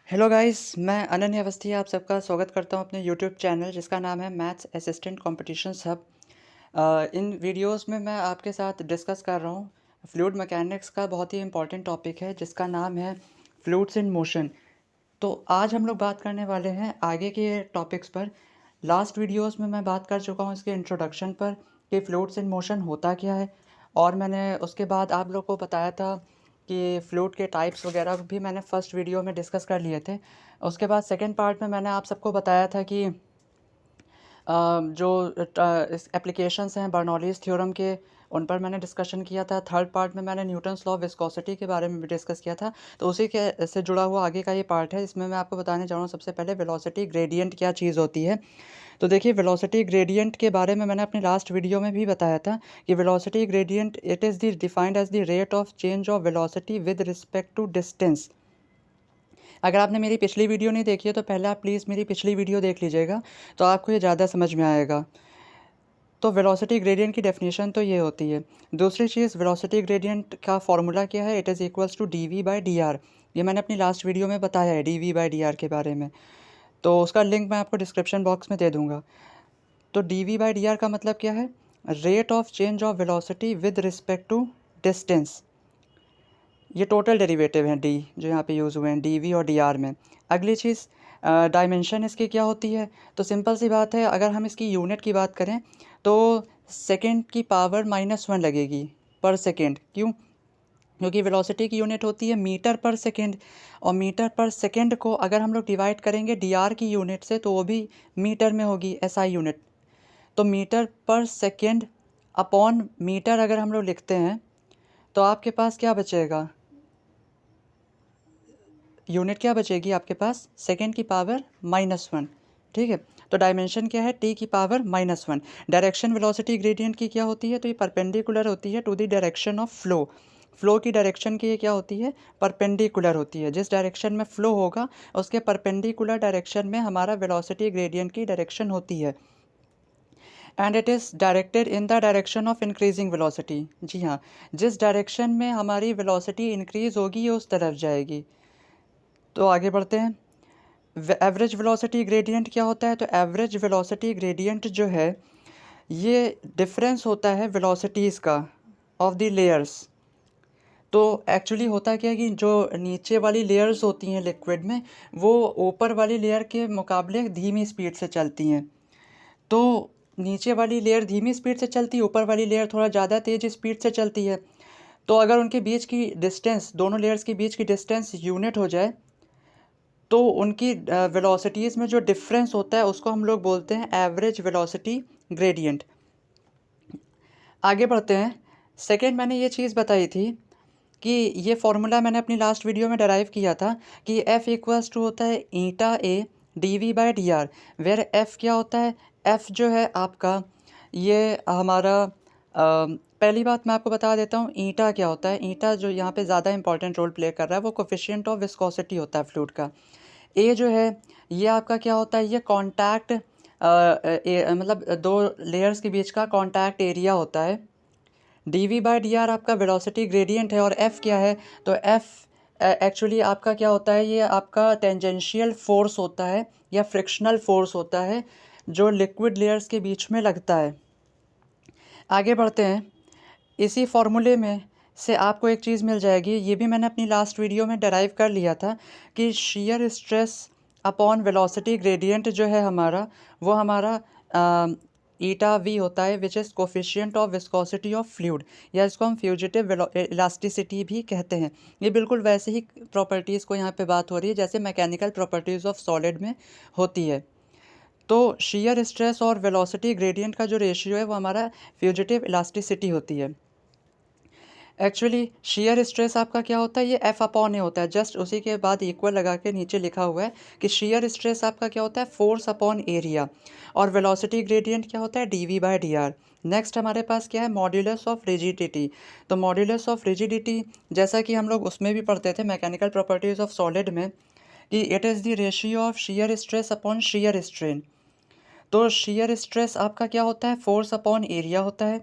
Hello guys, मैं अनन्य अवस्थी आप सबका स्वागत करता हूं अपने यूट्यूब चैनल जिसका नाम है मैथ्स असिस्टेंट कॉम्पिटिशन्स हब। इन वीडियोस में मैं आपके साथ डिस्कस कर रहा हूं फ्लूइड मैकेनिक्स का बहुत ही इंपॉर्टेंट टॉपिक है जिसका नाम है फ्लूइड्स इन मोशन। तो आज हम लोग बात करने वाले हैं आगे के टॉपिक्स पर। लास्ट वीडियोस में मैं बात कर चुका हूं इसके इंट्रोडक्शन पर कि फ्लूइड्स इन मोशन होता क्या है, और मैंने उसके बाद आप लोग को बताया था कि फ्लूइड के टाइप्स वगैरह भी मैंने फर्स्ट वीडियो में डिस्कस कर लिए थे। उसके बाद सेकंड पार्ट में मैंने आप सबको बताया था कि जो एप्लीकेशंस हैं बर्नौलीज़ थ्योरम के, उन पर मैंने डिस्कशन किया था। थर्ड पार्ट में मैंने न्यूटन्स लॉ ऑफ विस्कोसिटी के बारे में भी डिस्कस किया था। तो उसी के से जुड़ा हुआ आगे का ये पार्ट है। इसमें मैं आपको बताने जा रहा हूँ सबसे पहले वेलोसिटी ग्रेडियंट क्या चीज़ होती है। तो देखिए, वेलोसिटी ग्रेडियंट के बारे में मैंने अपनी लास्ट वीडियो में भी बताया था कि velocity gradient it is the defined as the rate of change of velocity with respect to distance. अगर आपने मेरी पिछली वीडियो नहीं देखी है तो पहले आप प्लीज़ मेरी पिछली वीडियो देख लीजिएगा, तो आपको ये ज़्यादा समझ में आएगा। तो वेलोसिटी ग्रेडियंट की डेफिनेशन तो ये होती है। दूसरी चीज़, वेलोसिटी ग्रेडियंट का फॉर्मूला क्या है? It is equals to D V by D R. ये मैंने अपनी लास्ट वीडियो में बताया है D V by D R के बारे में, तो उसका लिंक मैं आपको डिस्क्रिप्शन बॉक्स में दे दूँगा। तो D V by D R का मतलब क्या है? Rate of change of velocity with respect to distance. ये टोटल डेरिवेटिव हैं डी जो यहाँ पे यूज़ हुए हैं डी वी और डी आर में। अगली चीज़, डायमेंशन इसकी क्या होती है? तो सिंपल सी बात है, अगर हम इसकी यूनिट की बात करें तो सेकेंड की पावर -1 लगेगी पर सेकेंड। क्यों? क्योंकि वेलोसिटी की यूनिट होती है मीटर पर सेकेंड, और मीटर पर सेकेंड को अगर हम लोग डिवाइड करेंगे डी आर की यूनिट से तो वो भी मीटर में होगी, एस आई यूनिट। तो मीटर पर सेकेंड अपॉन मीटर अगर हम लोग लिखते हैं तो आपके पास क्या बचेगा? यूनिट क्या बचेगी आपके पास? सेकेंड की पावर -1। ठीक है, तो डायमेंशन क्या है? टी की पावर -1। डायरेक्शन वेलोसिटी ग्रेडियंट की क्या होती है? तो ये परपेंडिकुलर होती है to the direction of flow. Flow की डायरेक्शन की ये क्या होती है? परपेंडिकुलर होती है। जिस डायरेक्शन में फ्लो होगा उसके परपेंडिकुलर डायरेक्शन में हमारा वेलोसिटी ग्रेडियंट की डायरेक्शन होती है। And it is directed in the direction of increasing velocity. जी हाँ, जिस डायरेक्शन में हमारी वेलोसिटी इंक्रीज़ होगी ये उस तरफ जाएगी। तो आगे बढ़ते हैं। एवरेज वेलोसिटी ग्रेडियंट क्या होता है? तो एवरेज वेलोसिटी ग्रेडियंट जो है ये डिफरेंस होता है वेलोसिटीज़ का ऑफ द लेयर्स। तो एक्चुअली होता क्या है कि जो नीचे वाली लेयर्स होती हैं लिक्विड में, वो ऊपर वाली लेयर के मुकाबले धीमी स्पीड से चलती हैं। तो नीचे वाली लेयर धीमी स्पीड से चलती है, ऊपर वाली लेयर थोड़ा ज़्यादा तेज़ स्पीड से चलती है। तो अगर उनके बीच की डिस्टेंस, दोनों लेयर्स के बीच की डिस्टेंस यूनिट हो जाए तो उनकी वेलोसिटीज़ में जो डिफरेंस होता है उसको हम लोग बोलते हैं एवरेज वेलोसिटी ग्रेडियंट। आगे बढ़ते हैं। सेकंड, मैंने ये चीज़ बताई थी कि ये फार्मूला मैंने अपनी लास्ट वीडियो में डिराइव किया था कि F इक्वल्स टू होता है eta A D V by D R, where F क्या होता है? F जो है आपका ये हमारा पहली बात मैं आपको बता देता हूँ ईटा क्या होता है। ईटा जो यहाँ पे ज़्यादा इंपॉर्टेंट रोल प्ले कर रहा है वो कोफिशिएंट ऑफ विस्कोसिटी होता है फ्लूइड का। ए जो है ये आपका क्या होता है? ये कांटेक्ट मतलब दो लेयर्स के बीच का कांटेक्ट एरिया होता है। D V by D R आपका वेलोसिटी ग्रेडियंट है, और एफ़ क्या है? तो एफ़ एक्चुअली आपका क्या होता है? ये आपका टेंजेंशियल फोर्स होता है या फ्रिक्शनल फोर्स होता है जो लिक्विड लेयर्स के बीच में लगता है। आगे बढ़ते हैं। इसी फॉर्मूले में से आपको एक चीज़ मिल जाएगी, ये भी मैंने अपनी लास्ट वीडियो में डिराइव कर लिया था कि shear stress upon velocity gradient जो है हमारा, वो हमारा ईटा वी होता है which is coefficient of viscosity of fluid, या इसको हम फ्यूजिटिव इलास्टिसिटी भी कहते हैं। ये बिल्कुल वैसे ही प्रॉपर्टीज़ को यहाँ पे बात हो रही है जैसे मैकेनिकल प्रॉपर्टीज़ ऑफ सॉलिड में होती है। तो शियर स्ट्रेस और वेलोसिटी ग्रेडियंट का जो रेशियो है वो हमारा फ्यूजिटिव इलास्टिसिटी होती है। एक्चुअली शियर स्ट्रेस आपका क्या होता है? ये एफ अपॉन ए होता है। जस्ट उसी के बाद इक्वल लगा के नीचे लिखा हुआ है कि शियर स्ट्रेस आपका क्या होता है? Force upon area. और वेलोसिटी ग्रेडियंट क्या होता है? D V by D R. Next हमारे पास क्या है? Modulus of rigidity. तो मॉड्यूलस ऑफ रिजिडिटी जैसा कि हम लोग उसमें भी पढ़ते थे मैकेनिकल प्रॉपर्टीज़ ऑफ सॉलिड में कि it is the ratio of shear stress upon shear strain. तो शियर स्ट्रेस आपका क्या होता है? फोर्स अपॉन एरिया होता है,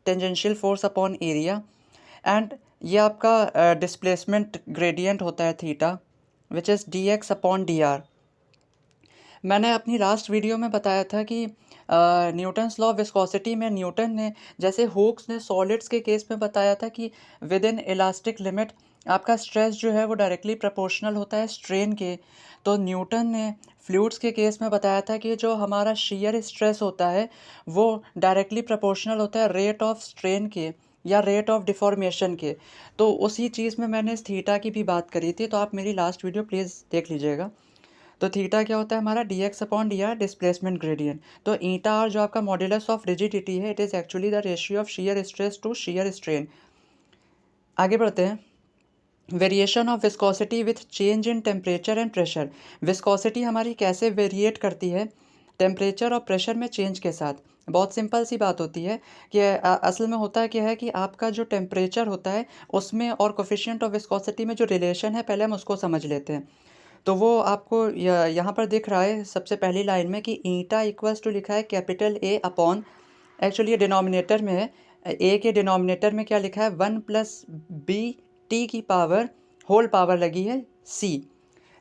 tangential force upon area. And ये आपका डिस्प्लेसमेंट ग्रेडियंट होता है थीटा। Which is dx/dr। मैंने अपनी लास्ट वीडियो में बताया था कि न्यूटन्स लॉ ऑफ विस्कोसिटी में न्यूटन ने, जैसे हुक्स ने सॉलिड्स के केस में बताया था कि विद इन इलास्टिक लिमिट आपका स्ट्रेस जो है वो डायरेक्टली प्रोपोर्शनल होता है स्ट्रेन के। तो न्यूटन ने फ्लूइड्स के केस में बताया था कि जो हमारा शियर स्ट्रेस होता है वो डायरेक्टली प्रोपोर्शनल होता है रेट ऑफ स्ट्रेन के या रेट ऑफ डिफॉर्मेशन के। तो उसी चीज़ में मैंने इस थीटा की भी बात करी थी, तो आप मेरी लास्ट वीडियो प्लीज़ देख लीजिएगा। तो थीटा क्या होता है हमारा dx/dr डिस्प्लेसमेंट ग्रेडियंट। तो ईटा आर जो आपका मॉड्यूलस ऑफ रिजिडिटी है, it is actually the ratio of shear stress to shear strain. आगे बढ़ते हैं। Variation of viscosity with change in temperature and pressure. Viscosity हमारी कैसे वेरिएट करती है टेम्परेचर और प्रेशर में चेंज के साथ। बहुत सिंपल सी बात होती है कि असल में होता क्या है कि आपका जो टेम्परेचर होता है उसमें और कोफिशिएंट ऑफ विस्कोसिटी में जो रिलेशन है, पहले हम उसको समझ लेते हैं। तो वो आपको यहाँ पर दिख रहा है सबसे पहली लाइन में कि ईटा इक्वल्स टू लिखा है कैपिटल ए अपॉन, एक्चुअली ये डिनोमिनेटर में है, ए के डिनोमिनेटर में क्या लिखा है 1+b की पावर होल पावर लगी है c,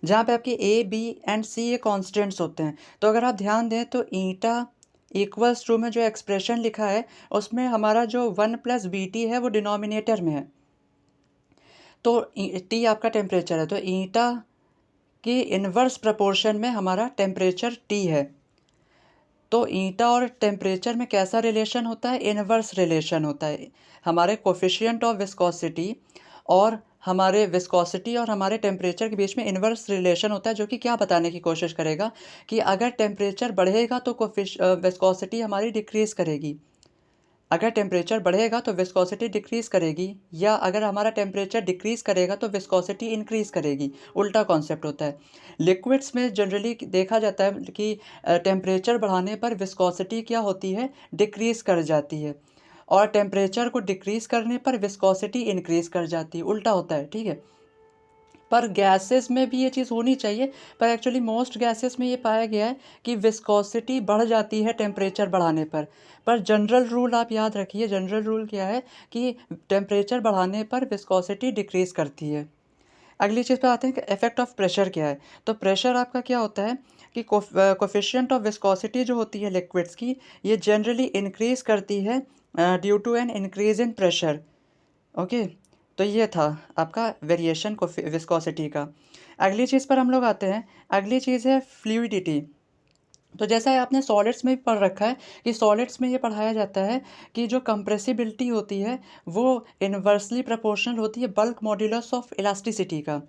जहाँ पे आपकी ए बी एंड सी ये कॉन्स्टेंट्स होते हैं। तो अगर आप ध्यान दें तो ईटा इक्वल्स टू में जो एक्सप्रेशन लिखा है उसमें हमारा जो 1+bt है वो डिनोमिनेटर में है। तो टी आपका टेम्परेचर है, तो ईटा कि इन्वर्स प्रपोर्शन में हमारा टेम्परेचर T है। तो ईटा और टेम्परेचर में कैसा रिलेशन होता है, इन्वर्स रिलेशन होता है। हमारे कोफिशिएंट ऑफ विस्कोसिटी और हमारे टेम्परेचर के बीच में इन्वर्स रिलेशन होता है, जो कि क्या बताने की कोशिश करेगा कि अगर टेम्परेचर बढ़ेगा तो विस्कोसिटी हमारी डिक्रीज़ करेगी। अगर टेम्परेचर बढ़ेगा तो विस्कोसिटी डिक्रीज़ करेगी, या अगर हमारा टेम्परेचर डिक्रीज़ करेगा तो विस्कोसिटी इंक्रीज़ करेगी। उल्टा कॉन्सेप्ट होता है। लिक्विड्स में जनरली देखा जाता है कि टेम्परेचर बढ़ाने पर विस्कोसिटी क्या होती है, डिक्रीज़ कर जाती है, और टेम्परेचर को डिक्रीज़ करने पर विस्कोसिटी इंक्रीज़ कर जाती है। उल्टा होता है, ठीक है। पर गैसेस में भी ये चीज़ होनी चाहिए, पर एक्चुअली मोस्ट गैसेस में ये पाया गया है कि विस्कोसिटी बढ़ जाती है टेम्परेचर बढ़ाने पर जनरल रूल आप याद रखिए, जनरल रूल क्या है कि टेम्परेचर बढ़ाने पर विस्कोसिटी डिक्रीज़ करती है। अगली चीज़ पे आते हैं कि इफेक्ट ऑफ प्रेशर क्या है। तो प्रेशर आपका क्या होता है कि कोफिशिएंट ऑफ विस्कोसिटी जो होती है लिक्विड्स की, ये जनरली इंक्रीज़ करती है due to an increase in pressure. Okay, तो ये था आपका वेरिएशन को विस्कोसिटी का। अगली चीज़ पर हम लोग आते हैं। अगली चीज़ है फ्लूइडिटी। तो जैसा आपने सॉलिड्स में भी पढ़ रखा है कि सॉलिड्स में ये पढ़ाया जाता है कि जो कंप्रेसिबिलिटी होती है वो इन्वर्सली प्रोपोर्शनल होती है बल्क मॉड्यूलस ऑफ इलास्टिसिटी का।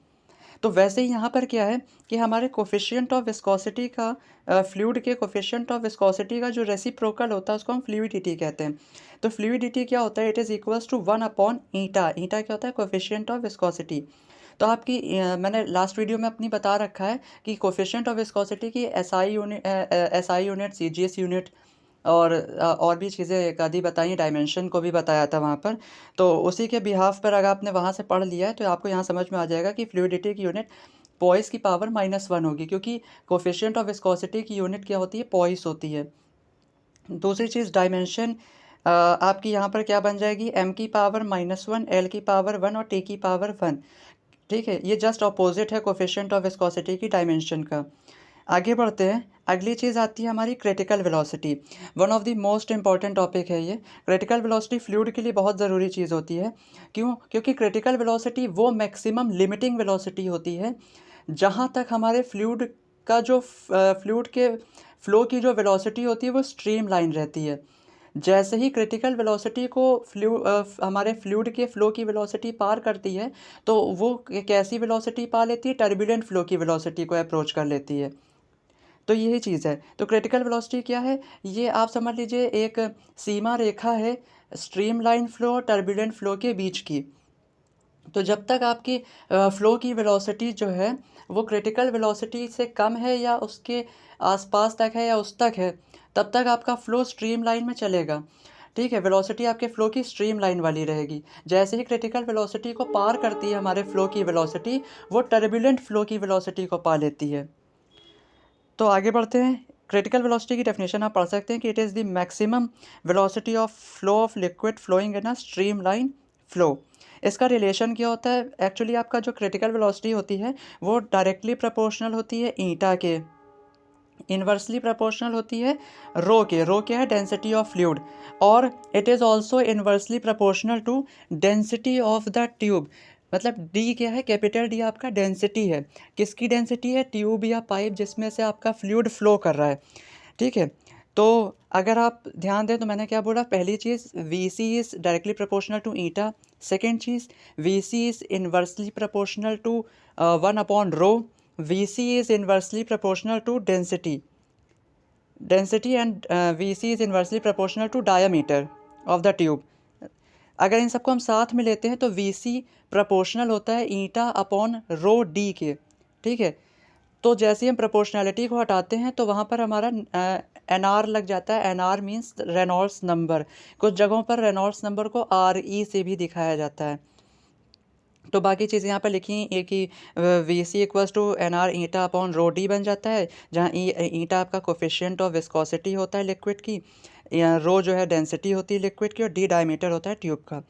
तो वैसे ही यहाँ पर क्या है कि हमारे कोफिशिएंट ऑफ विस्कोसिटी का, फ्लूइड के कोफिशिएंट ऑफ विस्कोसिटी का जो रेसिप्रोकल होता है उसको हम फ्लूइडिटी कहते हैं। तो फ्लूइडिटी क्या होता है, इट इज़ इक्वल्स टू 1/ईटा। ईटा क्या होता है, कोफिशिएंट ऑफ विस्कोसिटी। तो आपकी मैंने लास्ट वीडियो में अपनी बता रखा है कि कोफिशिएंट ऑफ विस्कोसिटी की एसआई यूनिट, सीजीएस यूनिट और भी चीज़ें एक आधी बताई, डायमेंशन को भी बताया था वहाँ पर। तो उसी के बिहाफ पर अगर आपने वहाँ से पढ़ लिया है तो आपको यहाँ समझ में आ जाएगा कि फ्लूइडिटी की यूनिट पॉइस की पावर -1 होगी, क्योंकि कोफिशिएंट ऑफ विस्कोसिटी की यूनिट क्या होती है, पॉइस होती है। दूसरी चीज़ डायमेंशन आपकी यहाँ पर क्या बन जाएगी, m की पावर -1, l की पावर 1 और t की पावर 1। ठीक है, ये जस्ट अपोजिट है कोफिशिएंट ऑफ विस्कोसिटी की डायमेंशन का। आगे बढ़ते हैं। अगली चीज़ आती है हमारी critical velocity. One of the most important topic है ये। क्रिटिकल वेलोसिटी फ्लूइड के लिए बहुत ज़रूरी चीज़ होती है। क्यों? क्योंकि क्रिटिकल वेलोसिटी वो मैक्सिमम लिमिटिंग वेलोसिटी होती है जहाँ तक हमारे फ्लूइड का जो फ्लूइड के फ्लो की जो वेलोसिटी होती है वो स्ट्रीम लाइन रहती है। जैसे ही क्रिटिकल वेलोसिटी को हमारे फ्लूइड के फ़्लो की वेलोसिटी पार करती है तो वो कैसी वेलोसिटी पा लेती है, टर्बुलेंट फ़्लो की वेलोसिटी को अप्रोच कर लेती है। तो यही चीज़ है। तो क्रिटिकल वेलोसिटी क्या है, ये आप समझ लीजिए एक सीमा रेखा है स्ट्रीमलाइन फ़्लो और टर्बुलेंट फ़्लो के बीच की। तो जब तक आपकी फ़्लो की वेलोसिटी जो है वो क्रिटिकल वेलोसिटी से कम है या उसके आसपास तक है या उस तक है, तब तक आपका फ़्लो स्ट्रीम लाइन में चलेगा। ठीक है, वेलोसिटी आपके फ़्लो की स्ट्रीम लाइन वाली रहेगी। जैसे ही क्रिटिकल वेलोसिटी को पार करती है हमारे फ़्लो की वेलोसिटी, वो टर्बुलेंट फ़्लो की वेलोसिटी को पा लेती है। तो आगे बढ़ते हैं। क्रिटिकल वेलोसिटी की डेफिनेशन आप पढ़ सकते हैं कि it is the maximum velocity of flow of liquid flowing in a streamline flow. इसका रिलेशन क्या होता है, एक्चुअली आपका जो क्रिटिकल वेलोसिटी होती है वो डायरेक्टली प्रोपोर्शनल होती है ईटा के, इन्वर्सली प्रोपोर्शनल होती है रो के। रो क्या है, डेंसिटी ऑफ फ्लूइड, और it is also inversely proportional to density of the tube. मतलब डी क्या है, कैपिटल डी आपका डेंसिटी है। किसकी डेंसिटी है, ट्यूब या पाइप जिसमें से आपका फ्लूइड फ्लो कर रहा है, ठीक है। तो अगर आप ध्यान दें तो मैंने क्या बोला, पहली चीज़ V C is directly proportional to eta, second चीज़ V C is inversely proportional to 1/रो, V C is inversely proportional to density and V C is inversely proportional to diameter of the tube. अगर इन सबको हम साथ में लेते हैं तो वी सी प्रोपोर्शनल होता है ईटा अपॉन रो डी के, ठीक है। तो जैसे ही हम प्रोपोर्शनैलिटी को हटाते हैं तो वहाँ पर हमारा एन आर लग जाता है। N R means Reynolds number. कुछ जगहों पर रेनॉल्ड्स नंबर को आर ई से भी दिखाया जाता है। तो बाकी चीज़ें यहाँ पर लिखी एक कि V C equals to N R eta upon rho D बन जाता है, जहाँ ईटा आपका कोफिशिएंट ऑफ विस्कोसिटी होता है लिक्विड की, रो जो है डेंसिटी होती है लिक्विड की, और डी डायमीटर होता है ट्यूब का।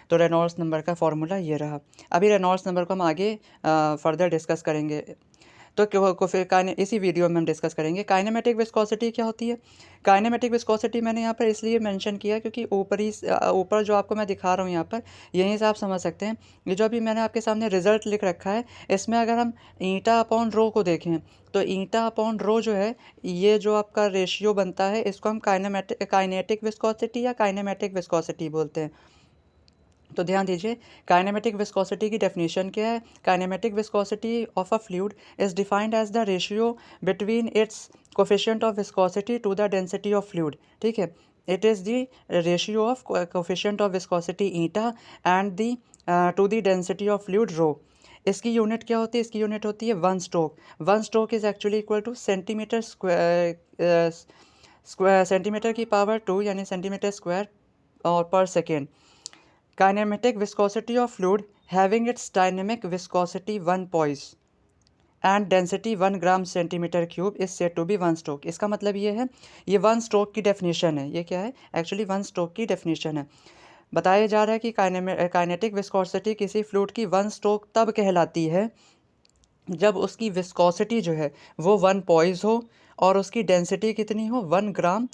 तो रेनॉल्ड्स नंबर का फॉर्मूला ये रहा। अभी रेनॉल्ड्स नंबर को हम आगे फर्दर डिस्कस करेंगे। तो को फिर इसी वीडियो में हम डिस्कस करेंगे काइनेमेटिक विस्कोसिटी क्या होती है। काइनेमेटिक विस्कोसिटी मैंने यहाँ पर इसलिए मेंशन किया क्योंकि ऊपर जो आपको मैं दिखा रहा हूँ यहाँ पर, यहीं से आप समझ सकते हैं। ये जो अभी मैंने आपके सामने रिजल्ट लिख रखा है, इसमें अगर हम ईटा अपॉन रो को देखें तो ईटा अपॉन रो जो है, ये जो आपका रेशियो बनता है, इसको हम काइनेटिक विस्कोसिटी या काइनेमेटिक विस्कोसिटी बोलते हैं। तो ध्यान दीजिए, काइनेमेटिक विस्कोसिटी की डेफिनेशन क्या है। Kinematic viscosity of a fluid is defined as the ratio between its coefficient of viscosity to the density of fluid, ठीक है। It is the ratio of coefficient of viscosity eta and the to the density of fluid rho. इसकी unit क्या होती है, इसकी unit होती है one stroke. One stroke is actually equal to centimetre square, centimetre की पावर 2 यानी centimetre square और पर second. Kinematic viscosity of fluid having its dynamic viscosity 1 poise and density 1 gram centimetre cube is said to be 1 stroke। इसका मतलब ये है, ये 1 stroke की डेफिनेशन है। ये क्या है, एक्चुअली 1 stroke की डेफिनेशन है। बताया जा रहा है कि काइनेटिक विस्कोसिटी किसी फ्लूइड की 1 stroke तब कहलाती है जब उसकी विस्कोसिटी जो है वो 1 poise हो और उसकी डेंसिटी कितनी हो, 1 ग्राम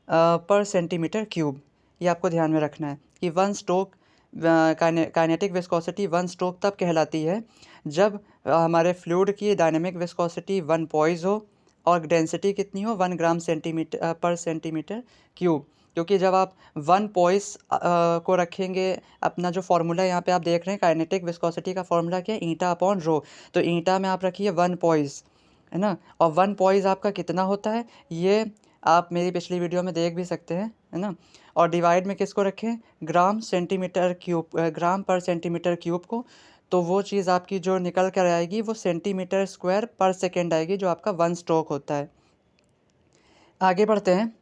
पर सेंटीमीटर क्यूब। ये आपको ध्यान में रखना है कि 1 stroke काइनेटिक विस्कोसिटी 1 स्ट्रोक तब कहलाती है जब हमारे फ्लूइड की डायनेमिक विस्कोसिटी 1 पॉइज हो और डेंसिटी कितनी हो, 1 ग्राम सेंटीमीटर पर सेंटीमीटर क्यूब। क्योंकि जब आप 1 पॉइस को रखेंगे, अपना जो फार्मूला यहाँ पे आप देख रहे हैं काइनेटिक विस्कोसिटी का फार्मूला क्या है, ईटा अपॉन रो। तो ईटा में आप रखिए 1 पॉइस, है ना। और 1 पॉइस आपका कितना होता है, ये आप मेरी पिछली वीडियो में देख भी सकते हैं, है ना। और डिवाइड में किसको रखें, ग्राम सेंटीमीटर क्यूब, ग्राम पर सेंटीमीटर क्यूब को। तो वो चीज़ आपकी जो निकल कर आएगी वो सेंटीमीटर स्क्वायर पर सेकेंड आएगी, जो आपका 1 स्ट्रोक होता है। आगे बढ़ते हैं।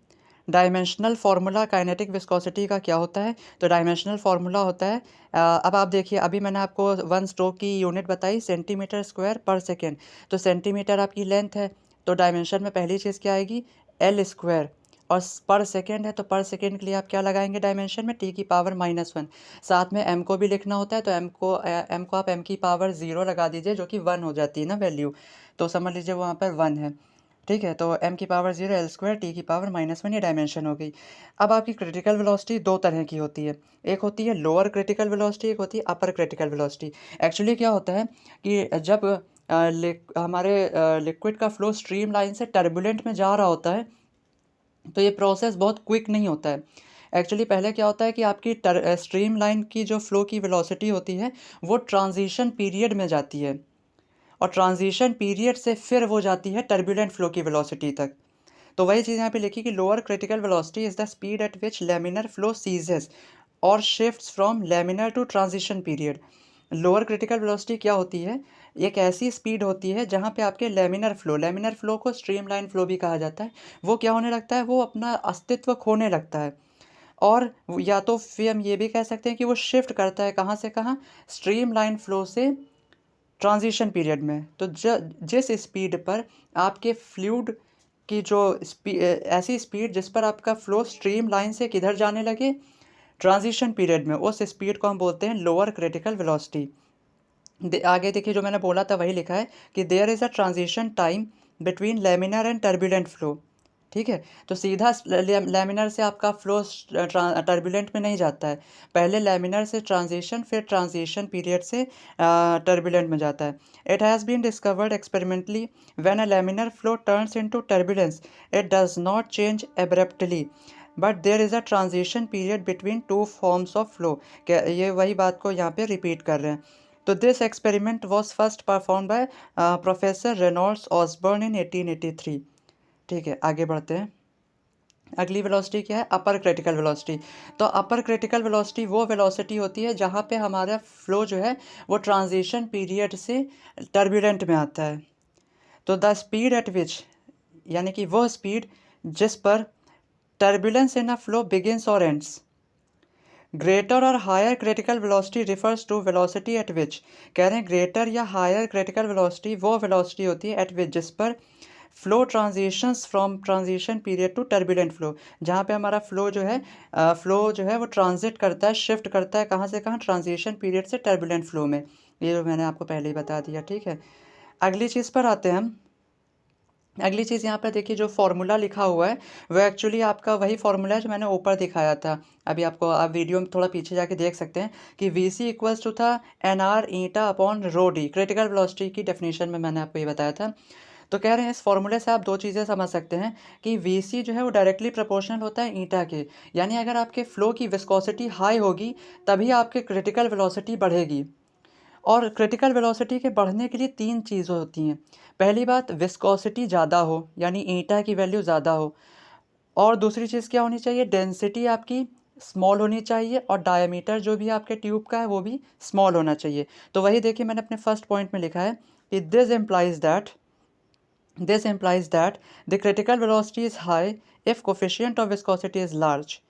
डायमेंशनल फार्मूला काइनेटिक विस्कोसिटी का क्या होता है। तो डायमेंशनल फार्मूला होता है, अब आप देखिए, अभी मैंने आपको 1 स्ट्रोक की यूनिट बताई सेंटीमीटर स्क्वायर पर सेकेंड। तो सेंटीमीटर आपकी लेंथ है, तो डायमेंशन में पहली चीज़ क्या आएगी, एल स्क्वायर, और पर सेकेंड है तो पर सेकेंड के लिए आप क्या लगाएंगे डायमेंशन में, टी की पावर -1। साथ में एम को भी लिखना होता है, तो एम को आप एम की पावर 0 लगा दीजिए, जो कि 1 हो जाती है ना वैल्यू। तो समझ लीजिए वहाँ पर 1 है, ठीक है। तो m की पावर 0 एल स्क्वायर टी की पावर -1, ये डायमेंशन हो गई। अब आपकी क्रिटिकल वेलोसिटी दो तरह की होती है, एक होती है लोअर क्रिटिकल वेलोसिटी, एक होती है अपर क्रिटिकल वेलोसिटी। एक्चुअली क्या होता है कि जब हमारे लिक्विड का फ्लो स्ट्रीम लाइन से टर्बुलेंट में जा रहा होता है, तो ये प्रोसेस बहुत क्विक नहीं होता है। एक्चुअली पहले क्या होता है कि आपकी स्ट्रीम लाइन की जो फ्लो की वेलोसिटी होती है वो ट्रांजिशन पीरियड में जाती है, और ट्रांजिशन पीरियड से फिर वो जाती है टर्बुलेंट फ्लो की वेलोसिटी तक। तो वही चीज़ यहाँ पे लिखी कि lower critical velocity is the speed at which laminar flow ceases और shifts from laminar to transition period. Lower critical velocity क्या होती है, एक ऐसी स्पीड होती है जहाँ पे आपके लैमिनर फ्लो को स्ट्रीमलाइन फ्लो भी कहा जाता है, वो क्या होने लगता है, वो अपना अस्तित्व खोने लगता है। और या तो फिर हम ये भी कह सकते हैं कि वो शिफ्ट करता है कहाँ से कहाँ, स्ट्रीमलाइन फ्लो से ट्रांजिशन पीरियड में। तो जिस स्पीड पर आपके फ्लूइड की जो ऐसी स्पीड जिस पर आपका फ्लो स्ट्रीम लाइन से किधर जाने लगे, ट्रांजिशन पीरियड में उस स्पीड को हम बोलते हैं लोअर क्रिटिकल वेलोसिटी। आगे देखिए जो मैंने बोला था वही लिखा है कि there is a transition time between laminar and turbulent flow. ठीक है, तो सीधा लैमिनार से आपका फ्लो टर्बुलेंट में नहीं जाता है, पहले लैमिनार से ट्रांजिशन, फिर ट्रांजिशन पीरियड से टर्बुलेंट में जाता है। It has been discovered experimentally when a laminar flow turns into turbulence it does not change abruptly but there is a transition period between two forms of flow. ये वही बात को यहाँ पे रिपीट कर रहे हैं। तो this experiment was first perform by professor Reynolds Osborne in 1883। ठीक है, आगे बढ़ते हैं। अगली वेलोसिटी क्या है? अपर क्रिटिकल वेलोसिटी। तो अपर क्रिटिकल वेलोसिटी वो वेलोसिटी होती है जहाँ पे हमारा फ्लो जो है वो ट्रांजिशन पीरियड से टर्बुलेंट में आता है। तो द स्पीड एट विच, यानी कि वह स्पीड जिस पर turbulence in a flow begins और एंड्स। ग्रेटर और higher critical velocity refers to velocity at which, कह रहे हैं ग्रेटर या हायर क्रिटिकल वेलोसिटी वो वेलोसिटी होती है एट विच जिस पर flow transitions from transition period to turbulent flow, जहाँ पे हमारा फ्लो जो है वो ट्रांजिट करता है, शिफ्ट करता है कहाँ से कहाँ, ट्रांजिशन पीरियड से टर्बुलेंट फ्लो में। ये जो मैंने आपको पहले ही बता दिया। ठीक है, अगली चीज़ पर आते हैं हम। अगली चीज़ यहाँ पे देखिए जो फार्मूला लिखा हुआ है वो एक्चुअली आपका वही फार्मूला है जो मैंने ऊपर दिखाया था। अभी आपको आप वीडियो में थोड़ा पीछे जाके देख सकते हैं कि वी सी इक्वल्स टू था N R eta upon rho D. Critical velocity की डेफिनेशन में मैंने आपको ये बताया था। तो कह रहे हैं इस फॉर्मूले से आप दो चीज़ें समझ सकते हैं कि वी सी जो है वो डायरेक्टली प्रोपोर्शनल होता है ईटा के, यानी अगर आपके फ्लो की विस्कोसिटी हाई होगी तभी आपके क्रिटिकल वेलोसिटी बढ़ेगी। और क्रिटिकल वेलोसिटी के बढ़ने के लिए तीन चीज़ें होती हैं। पहली बात, विस्कोसिटी ज़्यादा हो, यानी ईटा की वैल्यू ज़्यादा हो। और दूसरी चीज़ क्या होनी चाहिए, डेंसिटी आपकी स्मॉल होनी चाहिए और डायमीटर जो भी आपके ट्यूब का है वो भी स्मॉल होना चाहिए। तो वही देखिए मैंने अपने फर्स्ट पॉइंट में लिखा है कि this implies that the critical velocity is high if coefficient of viscosity is large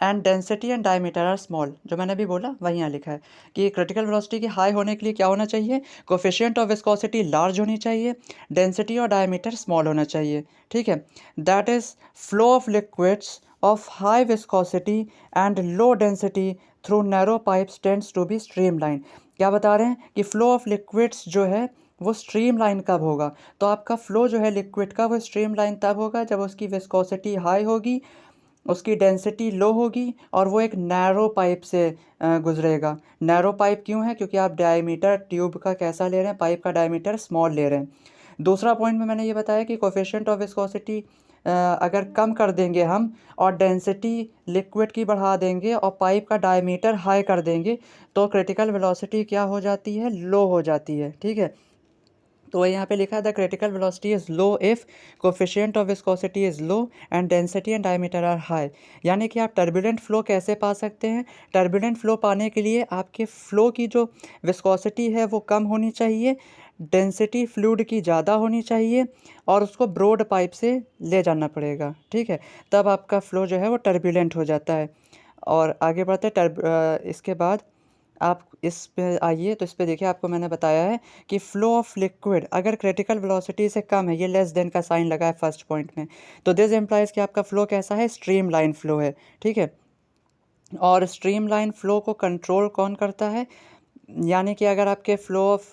and density and diameter are small. जो मैंने अभी बोला वही यहाँ लिखा है कि क्रिटिकल वेलोसिटी की हाई होने के लिए क्या होना चाहिए, कोफिशिएंट ऑफ विस्कोसिटी लार्ज होनी चाहिए, डेंसिटी और डायमीटर स्मॉल होना चाहिए। ठीक है, that is flow of liquids of high viscosity and low density through narrow pipes tends to be streamline. क्या बता रहे हैं कि फ्लो ऑफ लिक्विड्स जो है वो स्ट्रीमलाइन कब होगा, तो आपका फ्लो जो है लिक्विड का वो स्ट्रीमलाइन तब होगा जब उसकी विस्कोसिटी हाई होगी, उसकी डेंसिटी लो होगी और वो एक नैरो पाइप से गुजरेगा। नैरो पाइप क्यों है, क्योंकि आप डायमीटर ट्यूब का कैसा ले रहे हैं, पाइप का डायमीटर स्मॉल ले रहे हैं। दूसरा पॉइंट में मैंने ये बताया कि कोफिशिएंट ऑफ विस्कोसिटी अगर कम कर देंगे हम और डेंसिटी लिक्विड की बढ़ा देंगे और पाइप का डायमीटर हाई कर देंगे तो क्रिटिकल वेलोसिटी क्या हो जाती है, लो हो जाती है। ठीक है, तो यहाँ पे लिखा है the critical velocity is low if coefficient of viscosity is low and density and diameter are high. यानी कि आप टर्बुलेंट फ्लो कैसे पा सकते हैं, टर्बुलेंट फ्लो पाने के लिए आपके फ्लो की जो विस्कोसिटी है वो कम होनी चाहिए, डेंसिटी फ्लूइड की ज़्यादा होनी चाहिए और उसको ब्रॉड पाइप से ले जाना पड़ेगा। ठीक है, तब आपका फ्लो जो है वो टर्बुलेंट हो जाता है। और आगे बढ़ते इसके बाद आप इस पे आइए, तो इस पे देखिए आपको मैंने बताया है कि फ्लो ऑफ लिक्विड अगर क्रिटिकल वेलोसिटी से कम है, ये लेस देन का साइन लगा है फर्स्ट पॉइंट में, तो दिस एम्प्लाइज कि आपका फ्लो कैसा है, स्ट्रीम लाइन फ्लो है। ठीक है, और स्ट्रीम लाइन फ्लो को कंट्रोल कौन करता है, यानी कि अगर आपके फ्लो ऑफ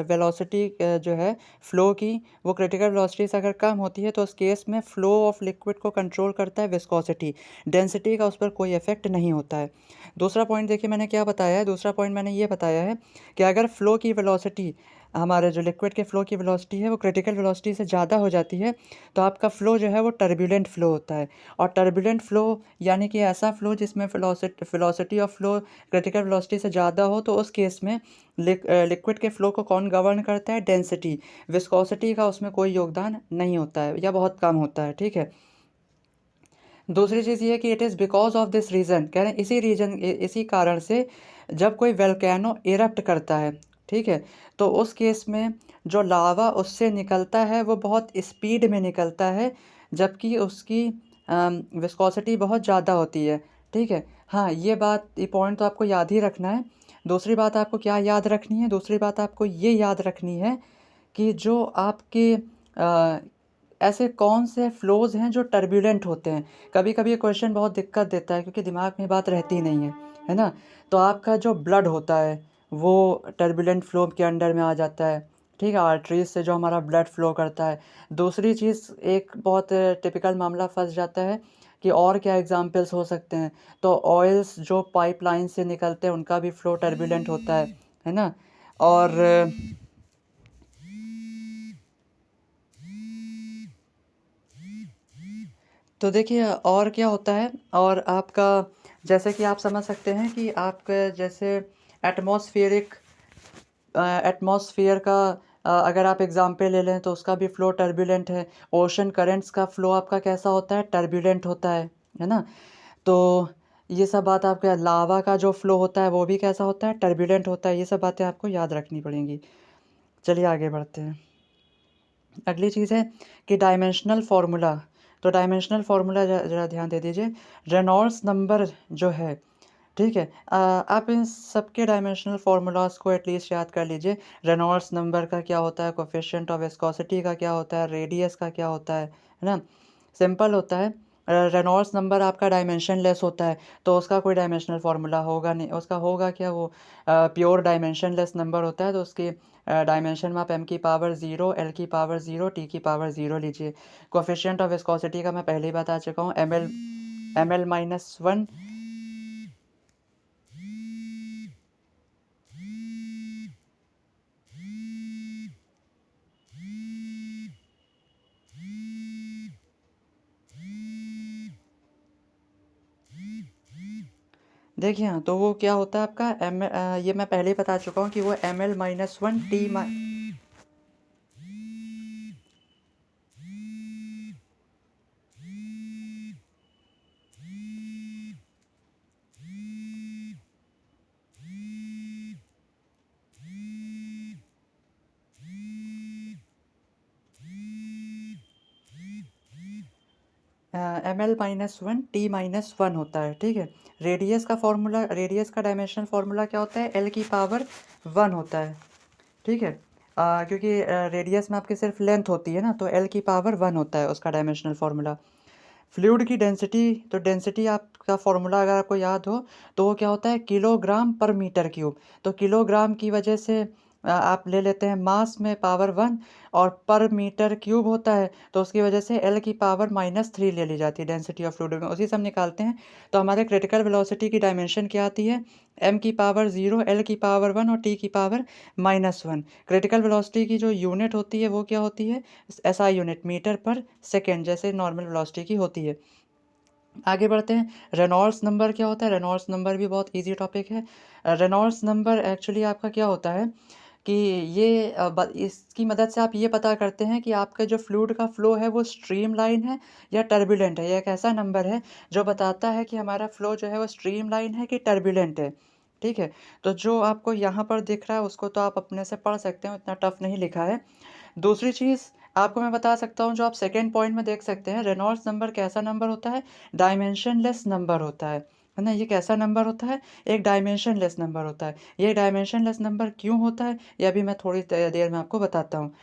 वेलोसिटी जो है फ्लो की वो क्रिटिकल वेलोसिटी से अगर कम होती है तो उस केस में फ्लो ऑफ लिक्विड को कंट्रोल करता है विस्कोसिटी, डेंसिटी का उस पर कोई इफेक्ट नहीं होता है। दूसरा पॉइंट देखिए मैंने क्या बताया है, दूसरा पॉइंट मैंने ये बताया है कि अगर फ्लो की वेलोसिटी, हमारे जो लिक्विड के फ्लो की वेलोसिटी है वो क्रिटिकल वेलोसिटी से ज़्यादा हो जाती है तो आपका फ्लो जो है वो टर्बुलेंट फ्लो होता है। और टर्बुलेंट फ्लो यानी कि ऐसा फ्लो जिसमें velocity of flow critical velocity से ज़्यादा हो, तो उस केस में लिक्विड के फ्लो को कौन गवर्न करता है, डेंसिटी। विस्कोसिटी का उसमें कोई योगदान नहीं होता है या बहुत कम होता है। ठीक है, दूसरी चीज़ ये है कि it is because of this reason, कह रहे हैं इसी कारण से जब कोई वेल्केनो इरप्ट करता है, ठीक है, तो उस केस में जो लावा उससे निकलता है वो बहुत स्पीड में निकलता है जबकि उसकी विस्कोसिटी बहुत ज़्यादा होती है। ठीक है, हाँ ये पॉइंट तो आपको याद ही रखना है। दूसरी बात आपको क्या याद रखनी है, दूसरी बात आपको ये याद रखनी है कि जो आपके ऐसे कौन से फ्लोज़ हैं जो टर्बुलेंट होते हैं? कभी-कभी ये क्वेश्चन बहुत दिक्कत देता है क्योंकि दिमाग में बात रहती नहीं है ना? तो आपका जो ब्लड होता है, वो टर्बुलेंट फ्लो के अंडर में आ जाता है, ठीक है? आर्टरीज़ से जो हमारा ब्लड फ्लो करता है। दूसरी चीज़ एक बहुत टिपिकल मामला फँस जाता है कि और क्या एग्ज़ाम्पल्स हो सकते हैं? तो ऑयल्स जो पाइपलाइन से निकलते हैं, उनका भी फ्लो टर्बुलेंट होता है ना? और तो देखिए और क्या होता है और आपका जैसे कि आप समझ सकते हैं कि आपका जैसे एटमॉस्फेरिक एटमॉस्फेयर का अगर आप एग्ज़ाम्पल ले लें तो उसका भी फ़्लो टर्बुलेंट है। ओशन करंट्स का फ़्लो आपका कैसा होता है? टर्बुलेंट होता है ना? तो ये सब बात आपका लावा का जो फ़्लो होता है वो भी कैसा होता है? टर्बुलेंट होता है। ये सब बातें आपको याद रखनी पड़ेंगी। चलिए आगे बढ़ते हैं। अगली चीज़ है कि डायमेंशनल फ़ॉर्मूला। तो डायमेंशनल फ़ॉर्मूला ज़रा ध्यान दे दीजिए। रेनॉल्ड्स नंबर जो है, ठीक है? आप इन सबके डायमेंशनल फ़ॉर्मूलाज़ को एटलीस्ट याद कर लीजिए। रेनॉल्ड्स नंबर का क्या होता है, कोएफ़िशिएंट ऑफ विस्कोसिटी का क्या होता है, रेडियस का क्या होता है ना? सिंपल होता है। रेनॉल्ड्स नंबर आपका डायमेंशनलेस होता है, तो उसका कोई डायमेंशनल फ़ॉर्मूला होगा नहीं। उसका होगा क्या वो प्योर डायमेंशनलेस नंबर होता है, तो उसकी डायमेंशन में आप m की पावर 0, l की पावर 0, t की पावर 0 लीजिए। कोएफ़िशिएंट ऑफ विस्कोसिटी का मैं पहले ही बता चुका हूँ, ml-1। देखिए हाँ, तो वो क्या होता है आपका ये मैं पहले ही बता चुका हूँ कि वो ml-1 t मा ml-1 t-1 होता है, ठीक है? रेडियस का डायमेंशनल फ़ॉर्मूला क्या होता है? l की पावर 1 होता है, ठीक है? क्योंकि रेडियस में आपकी सिर्फ लेंथ होती है ना, तो l की पावर 1 होता है उसका डायमेंशनल फ़ॉर्मूला। फ्लूइड की डेंसिटी, तो डेंसिटी आपका फ़ॉर्मूला अगर आपको याद हो, तो वो क्या होता है? किलोग्राम पर मीटर क्यूब। तो किलोग्राम की वजह से आप ले लेते हैं मास में पावर 1 और पर मीटर क्यूब होता है, तो उसकी वजह से L की पावर -3 ले ली जाती है डेंसिटी ऑफ फ्लूइड में। उसी से हम निकालते हैं, तो हमारे क्रिटिकल वेलोसिटी की डायमेंशन क्या आती है? m की पावर 0, L की पावर 1 और t की पावर -1। क्रिटिकल वेलोसिटी की जो यूनिट होती है, वो क्या होती है? SI यूनिट, मीटर पर सेकंड, जैसे नॉर्मल वेलोसिटी की होती है। आगे बढ़ते हैं। रेनॉल्ड्स नंबर क्या होता है? रेनॉल्ड्स नंबर भी बहुत ईज़ी टॉपिक है। रेनॉल्ड्स नंबर एक्चुअली आपका क्या होता है कि ये इसकी मदद से आप ये पता करते हैं कि आपका जो फ्लूइड का फ़्लो है वो स्ट्रीमलाइन है या टर्बुलेंट है। ये एक ऐसा नंबर है जो बताता है कि हमारा फ़्लो जो है वो स्ट्रीमलाइन है कि टर्बुलेंट है। ठीक है? तो जो आपको यहाँ पर दिख रहा है उसको तो आप अपने से पढ़ सकते हो, इतना टफ़ नहीं लिखा है। दूसरी चीज़ आपको मैं बता सकता हूँ, जो आप सेकंड पॉइंट में देख सकते हैं, रेनॉल्ड्स नंबर कैसा नंबर होता है? डायमेंशनलेस नंबर होता है ना? ये कैसा नंबर होता है? एक डायमेंशनलेस नंबर होता है। ये डायमेंशनलेस नंबर क्यों होता है? ये अभी मैं थोड़ी देर में आपको बताता हूँ।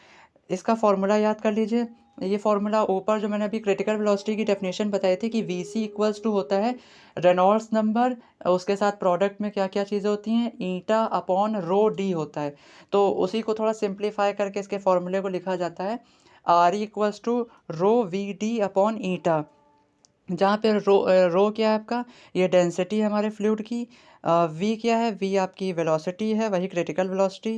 इसका फ़ॉर्मूला याद कर लीजिए। ये फ़ॉर्मूला ऊपर जो मैंने अभी क्रिटिकल वेलोसिटी की डेफ़िनेशन बताई थी कि वीसी इक्वल्स टू होता है रेनॉल्ड्स नंबर, उसके साथ प्रोडक्ट में क्या-क्या चीज़ें होती हैं? ईटा अपॉन रो डी होता है। तो उसी को थोड़ा सिम्प्लीफ़ाई करके इसके फ़ॉर्मूले को लिखा जाता है R equals to rho V D upon eta. जहाँ पे रो क्या है आपका? ये डेंसिटी है हमारे फ्लूइड की। वी क्या है? वी आपकी वेलोसिटी है, वही क्रिटिकल वेलोसिटी,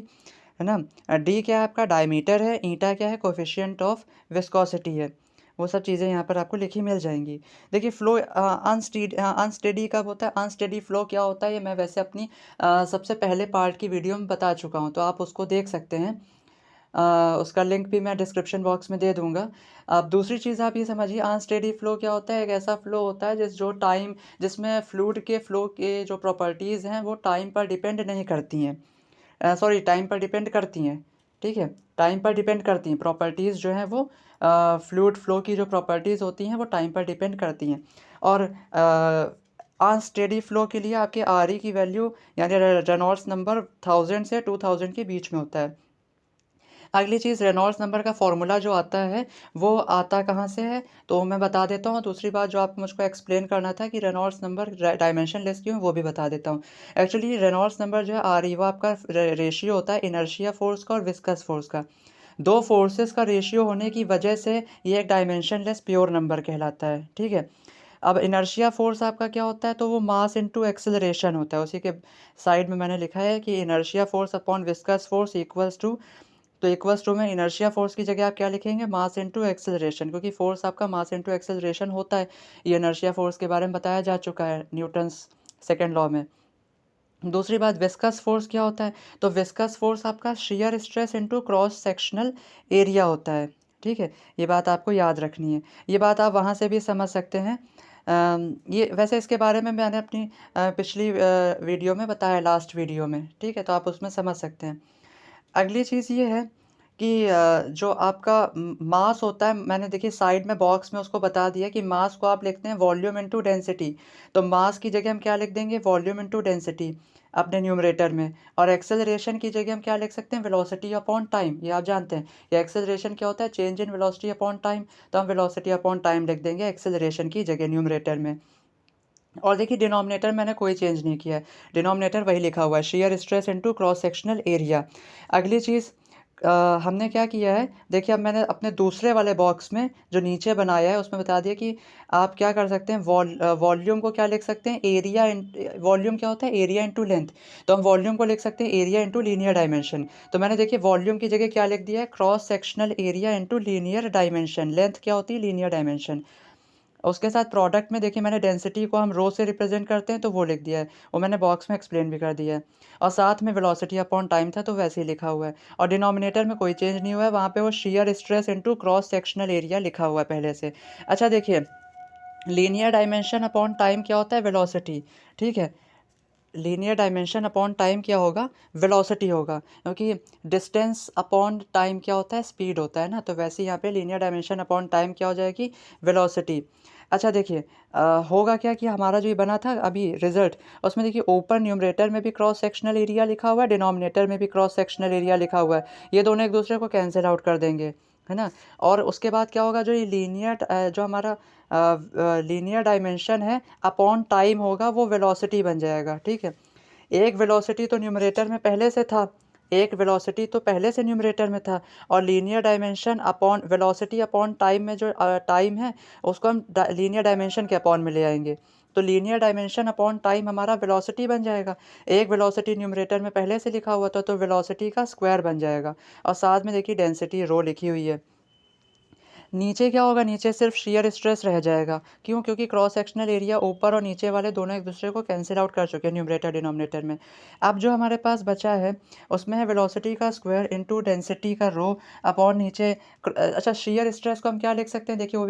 है ना? डी क्या है आपका? डायमीटर है। ईटा क्या है? कोएफ़िशिएंट ऑफ विस्कोसिटी है। वो सब चीज़ें यहाँ पर आपको लिखी मिल जाएँगी। देखिए फ़्लो अनस्टेडी कब होता है? अनस्टेडी फ़्लो क्या होता है? ये मैं वैसे अपनी सबसे पहले पार्ट की वीडियो में बता चुका हूँ, तो आप उसको देख सकते हैं। उसका लिंक भी मैं डिस्क्रिप्शन बॉक्स में दे दूँगा। अब दूसरी चीज़ आप ये समझिए, अनस्टेडी फ़्लो क्या होता है? एक ऐसा फ़्लो होता है जिसमें फ्लूइड के फ़्लो के जो प्रॉपर्टीज़ हैं वो टाइम पर डिपेंड नहीं करती हैं। सॉरी, टाइम पर डिपेंड करती हैं, ठीक है? टाइम पर डिपेंड करती हैं, प्रॉपर्टीज़ जो हैं वो फ्लूइड फ़्लो की जो प्रॉपर्टीज़ होती हैं वो टाइम पर डिपेंड करती हैं। और अनस्टेडी फ़्लो के लिए आपके आरई की वैल्यू यानी रेनॉल्ड्स नंबर 1000 से 2000 के बीच में होता है। अगली चीज़ रेनॉल्ड्स नंबर का फ़ॉर्मूला जो आता है, वो आता कहाँ से है, तो मैं बता देता हूँ। दूसरी बात जो आपको मुझको एक्सप्लेन करना था कि रेनॉल्ड्स नंबर डायमेंशनलेस क्यों है, वो भी बता देता हूँ। एक्चुअली रेनॉल्ड्स नंबर जो है वो आपका रेशियो होता है इनर्शिया फ़ोर्स का और विस्कस फ़ोर्स का। 2 फ़ोर्सेस का रेशियो होने की वजह से ये एक डायमेंशनलेस प्योर नंबर कहलाता है, ठीक है? अब इनर्शिया फ़ोर्स आपका क्या होता है, तो वो मास इनटू एक्सेलरेशन होता है। उसी के साइड में मैंने लिखा है कि inertia force upon viscous force equals to, तो इक्वल्स टू में इनर्शिया फ़ोर्स की जगह आप क्या लिखेंगे, मास इनटू एक्सेलरेशन, क्योंकि फ़ोर्स आपका मास इनटू एक्सेलरेशन होता है। ये इनर्शिया फ़ोर्स के बारे में बताया जा चुका है न्यूटन्स सेकंड लॉ में। दूसरी बात विस्कस फ़ोर्स क्या होता है, तो विस्कस फ़ोर्स आपका shear stress into cross sectional area होता है, ठीक है? ये बात आपको याद रखनी है। ये बात आप वहाँ से भी समझ सकते हैं। ये वैसे इसके बारे में मैंने अपनी पिछली वीडियो में बताया, लास्ट वीडियो में, ठीक है? तो आप उसमें समझ सकते हैं। अगली चीज़ ये है कि जो आपका मास होता है, मैंने देखिए साइड में बॉक्स में उसको बता दिया कि मास को आप लिखते हैं वॉल्यूम इनटू डेंसिटी। तो मास की जगह हम क्या लिख देंगे, वॉल्यूम इनटू डेंसिटी अपने न्यूमरेटर में, और एक्सेलरेशन की जगह हम क्या लिख सकते हैं, वेलोसिटी अपॉन टाइम। ये आप जानते हैं, ये एक्सेलरेशन क्या होता है, change in velocity upon time. तो हम वेलोसिटी अपॉन टाइम लिख देंगे एक्सेलरेशन की जगह न्यूमरेटर में। और देखिए डिनोमिनेटर मैंने कोई चेंज नहीं किया है, डिनोमिनेटर वही लिखा हुआ है, shear stress into cross sectional area. अगली चीज़ हमने क्या किया है, देखिए अब मैंने अपने दूसरे वाले बॉक्स में जो नीचे बनाया है उसमें बता दिया कि आप क्या कर सकते हैं, वॉल्यूम को क्या लिख सकते हैं, एरिया इन, वॉल्यूम क्या होता है, एरिया इंटू लेंथ। तो हम वॉल्यूम को लिख सकते हैं एरिया इंटू लीनियर डायमेंशन। तो मैंने देखिए वॉल्यूम की जगह क्या लिख दिया है, cross sectional area into linear dimension. Length क्या होती है, लीनियर डायमेंशन। उसके साथ प्रोडक्ट में देखिए मैंने डेंसिटी को हम रो से रिप्रेजेंट करते हैं, तो वो लिख दिया है, वो मैंने बॉक्स में एक्सप्लेन भी कर दिया है। और साथ में वेलोसिटी अपॉन टाइम था, तो वैसे ही लिखा हुआ है। और डिनोमिनेटर में कोई चेंज नहीं हुआ है, वहाँ पे वो shear stress into cross sectional area लिखा हुआ है पहले से। अच्छा देखिए, लीनियर डायमेंशन अपॉन टाइम क्या होता है, वेलोसिटी, ठीक है? लीनियर डायमेंशन अपॉन टाइम क्या होगा, वेलोसिटी होगा, क्योंकि डिस्टेंस अपॉन टाइम क्या होता है, स्पीड होता है ना। तो वैसे ही यहाँ पे लीनियर डायमेंशन अपॉन टाइम क्या हो जाएगी, वेलोसिटी। अच्छा देखिए, होगा क्या कि हमारा जो ये बना था अभी रिजल्ट, उसमें देखिए ऊपर न्यूमरेटर में भी क्रॉस सेक्शनल एरिया लिखा हुआ है, डिनोमिनेटर में भी क्रॉस सेक्शनल एरिया लिखा हुआ है। ये दोनों एक दूसरे को कैंसिल आउट कर देंगे, है ना। और उसके बाद क्या होगा, जो ये लीनियर जो हमारा लीनियर डायमेंशन है अपॉन टाइम होगा, वो वेलोसिटी बन जाएगा, ठीक है। एक वेलोसिटी तो न्यूमरेटर में पहले से था, एक वेलोसिटी तो पहले से न्यूमरेटर में था, और linear dimension upon velocity upon time में जो टाइम है, उसको हम लीनियर डायमेंशन के अपॉन में ले आएंगे। तो लीनियर डायमेंशन अपॉन टाइम हमारा वेलोसिटी बन जाएगा। एक वेलोसिटी न्यूमरेटर में पहले से लिखा हुआ था, तो वेलोसिटी का स्क्वायर बन जाएगा। और साथ में देखिए डेंसिटी रो लिखी हुई है। नीचे क्या होगा, नीचे सिर्फ शियर स्ट्रेस रह जाएगा। क्यों, क्योंकि क्रॉस सेक्शनल एरिया ऊपर और नीचे वाले दोनों एक दूसरे को कैंसिल आउट कर चुके हैं न्यूमरेटर डिनोमिनेटर में। अब जो हमारे पास बचा है उसमें है वेलोसिटी का स्क्वायर इनटू डेंसिटी का रो अपॉन नीचे अच्छा शियर स्ट्रेस को हम क्या लिख सकते हैं, देखिए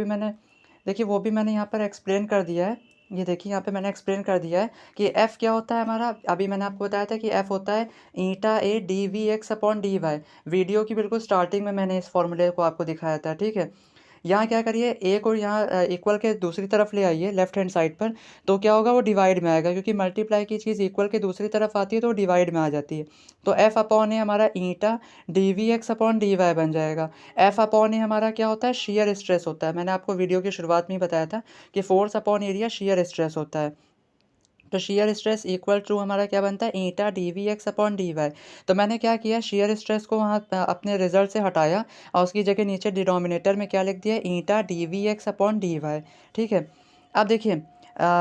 वो भी मैंने यहाँ पर एक्सप्लेन कर दिया है। ये देखिए यहाँ पे मैंने एक्सप्लेन कर दिया है कि एफ़ क्या होता है हमारा, अभी मैंने आपको बताया था कि एफ़ होता है eta A D V X upon D Y. Video की बिल्कुल स्टार्टिंग में मैंने इस फॉर्मूले को आपको दिखाया था, ठीक है। यहाँ क्या करिए, ए को यहाँ इक्वल के दूसरी तरफ ले आइए लेफ्ट हैंड साइड पर, तो क्या होगा, वो डिवाइड में आएगा, क्योंकि मल्टीप्लाई की चीज़ इक्वल के दूसरी तरफ आती है तो डिवाइड में आ जाती है। तो एफ अपॉन ए हमारा eta D V X upon D Y बन जाएगा। एफ अपॉन ए हमारा क्या होता है, शेयर स्ट्रेस होता है। मैंने आपको वीडियो की शुरुआत में ही बताया था कि force upon area shear stress होता है। तो शेयर स्ट्रेस इक्वल टू हमारा क्या बनता है, eta D V X upon D Y. तो मैंने क्या किया, शेयर स्ट्रेस को वहाँ अपने रिजल्ट से हटाया, और उसकी जगह नीचे डिनोमिनेटर में क्या लिख दिया, eta D V X upon D Y, ठीक है। अब देखिए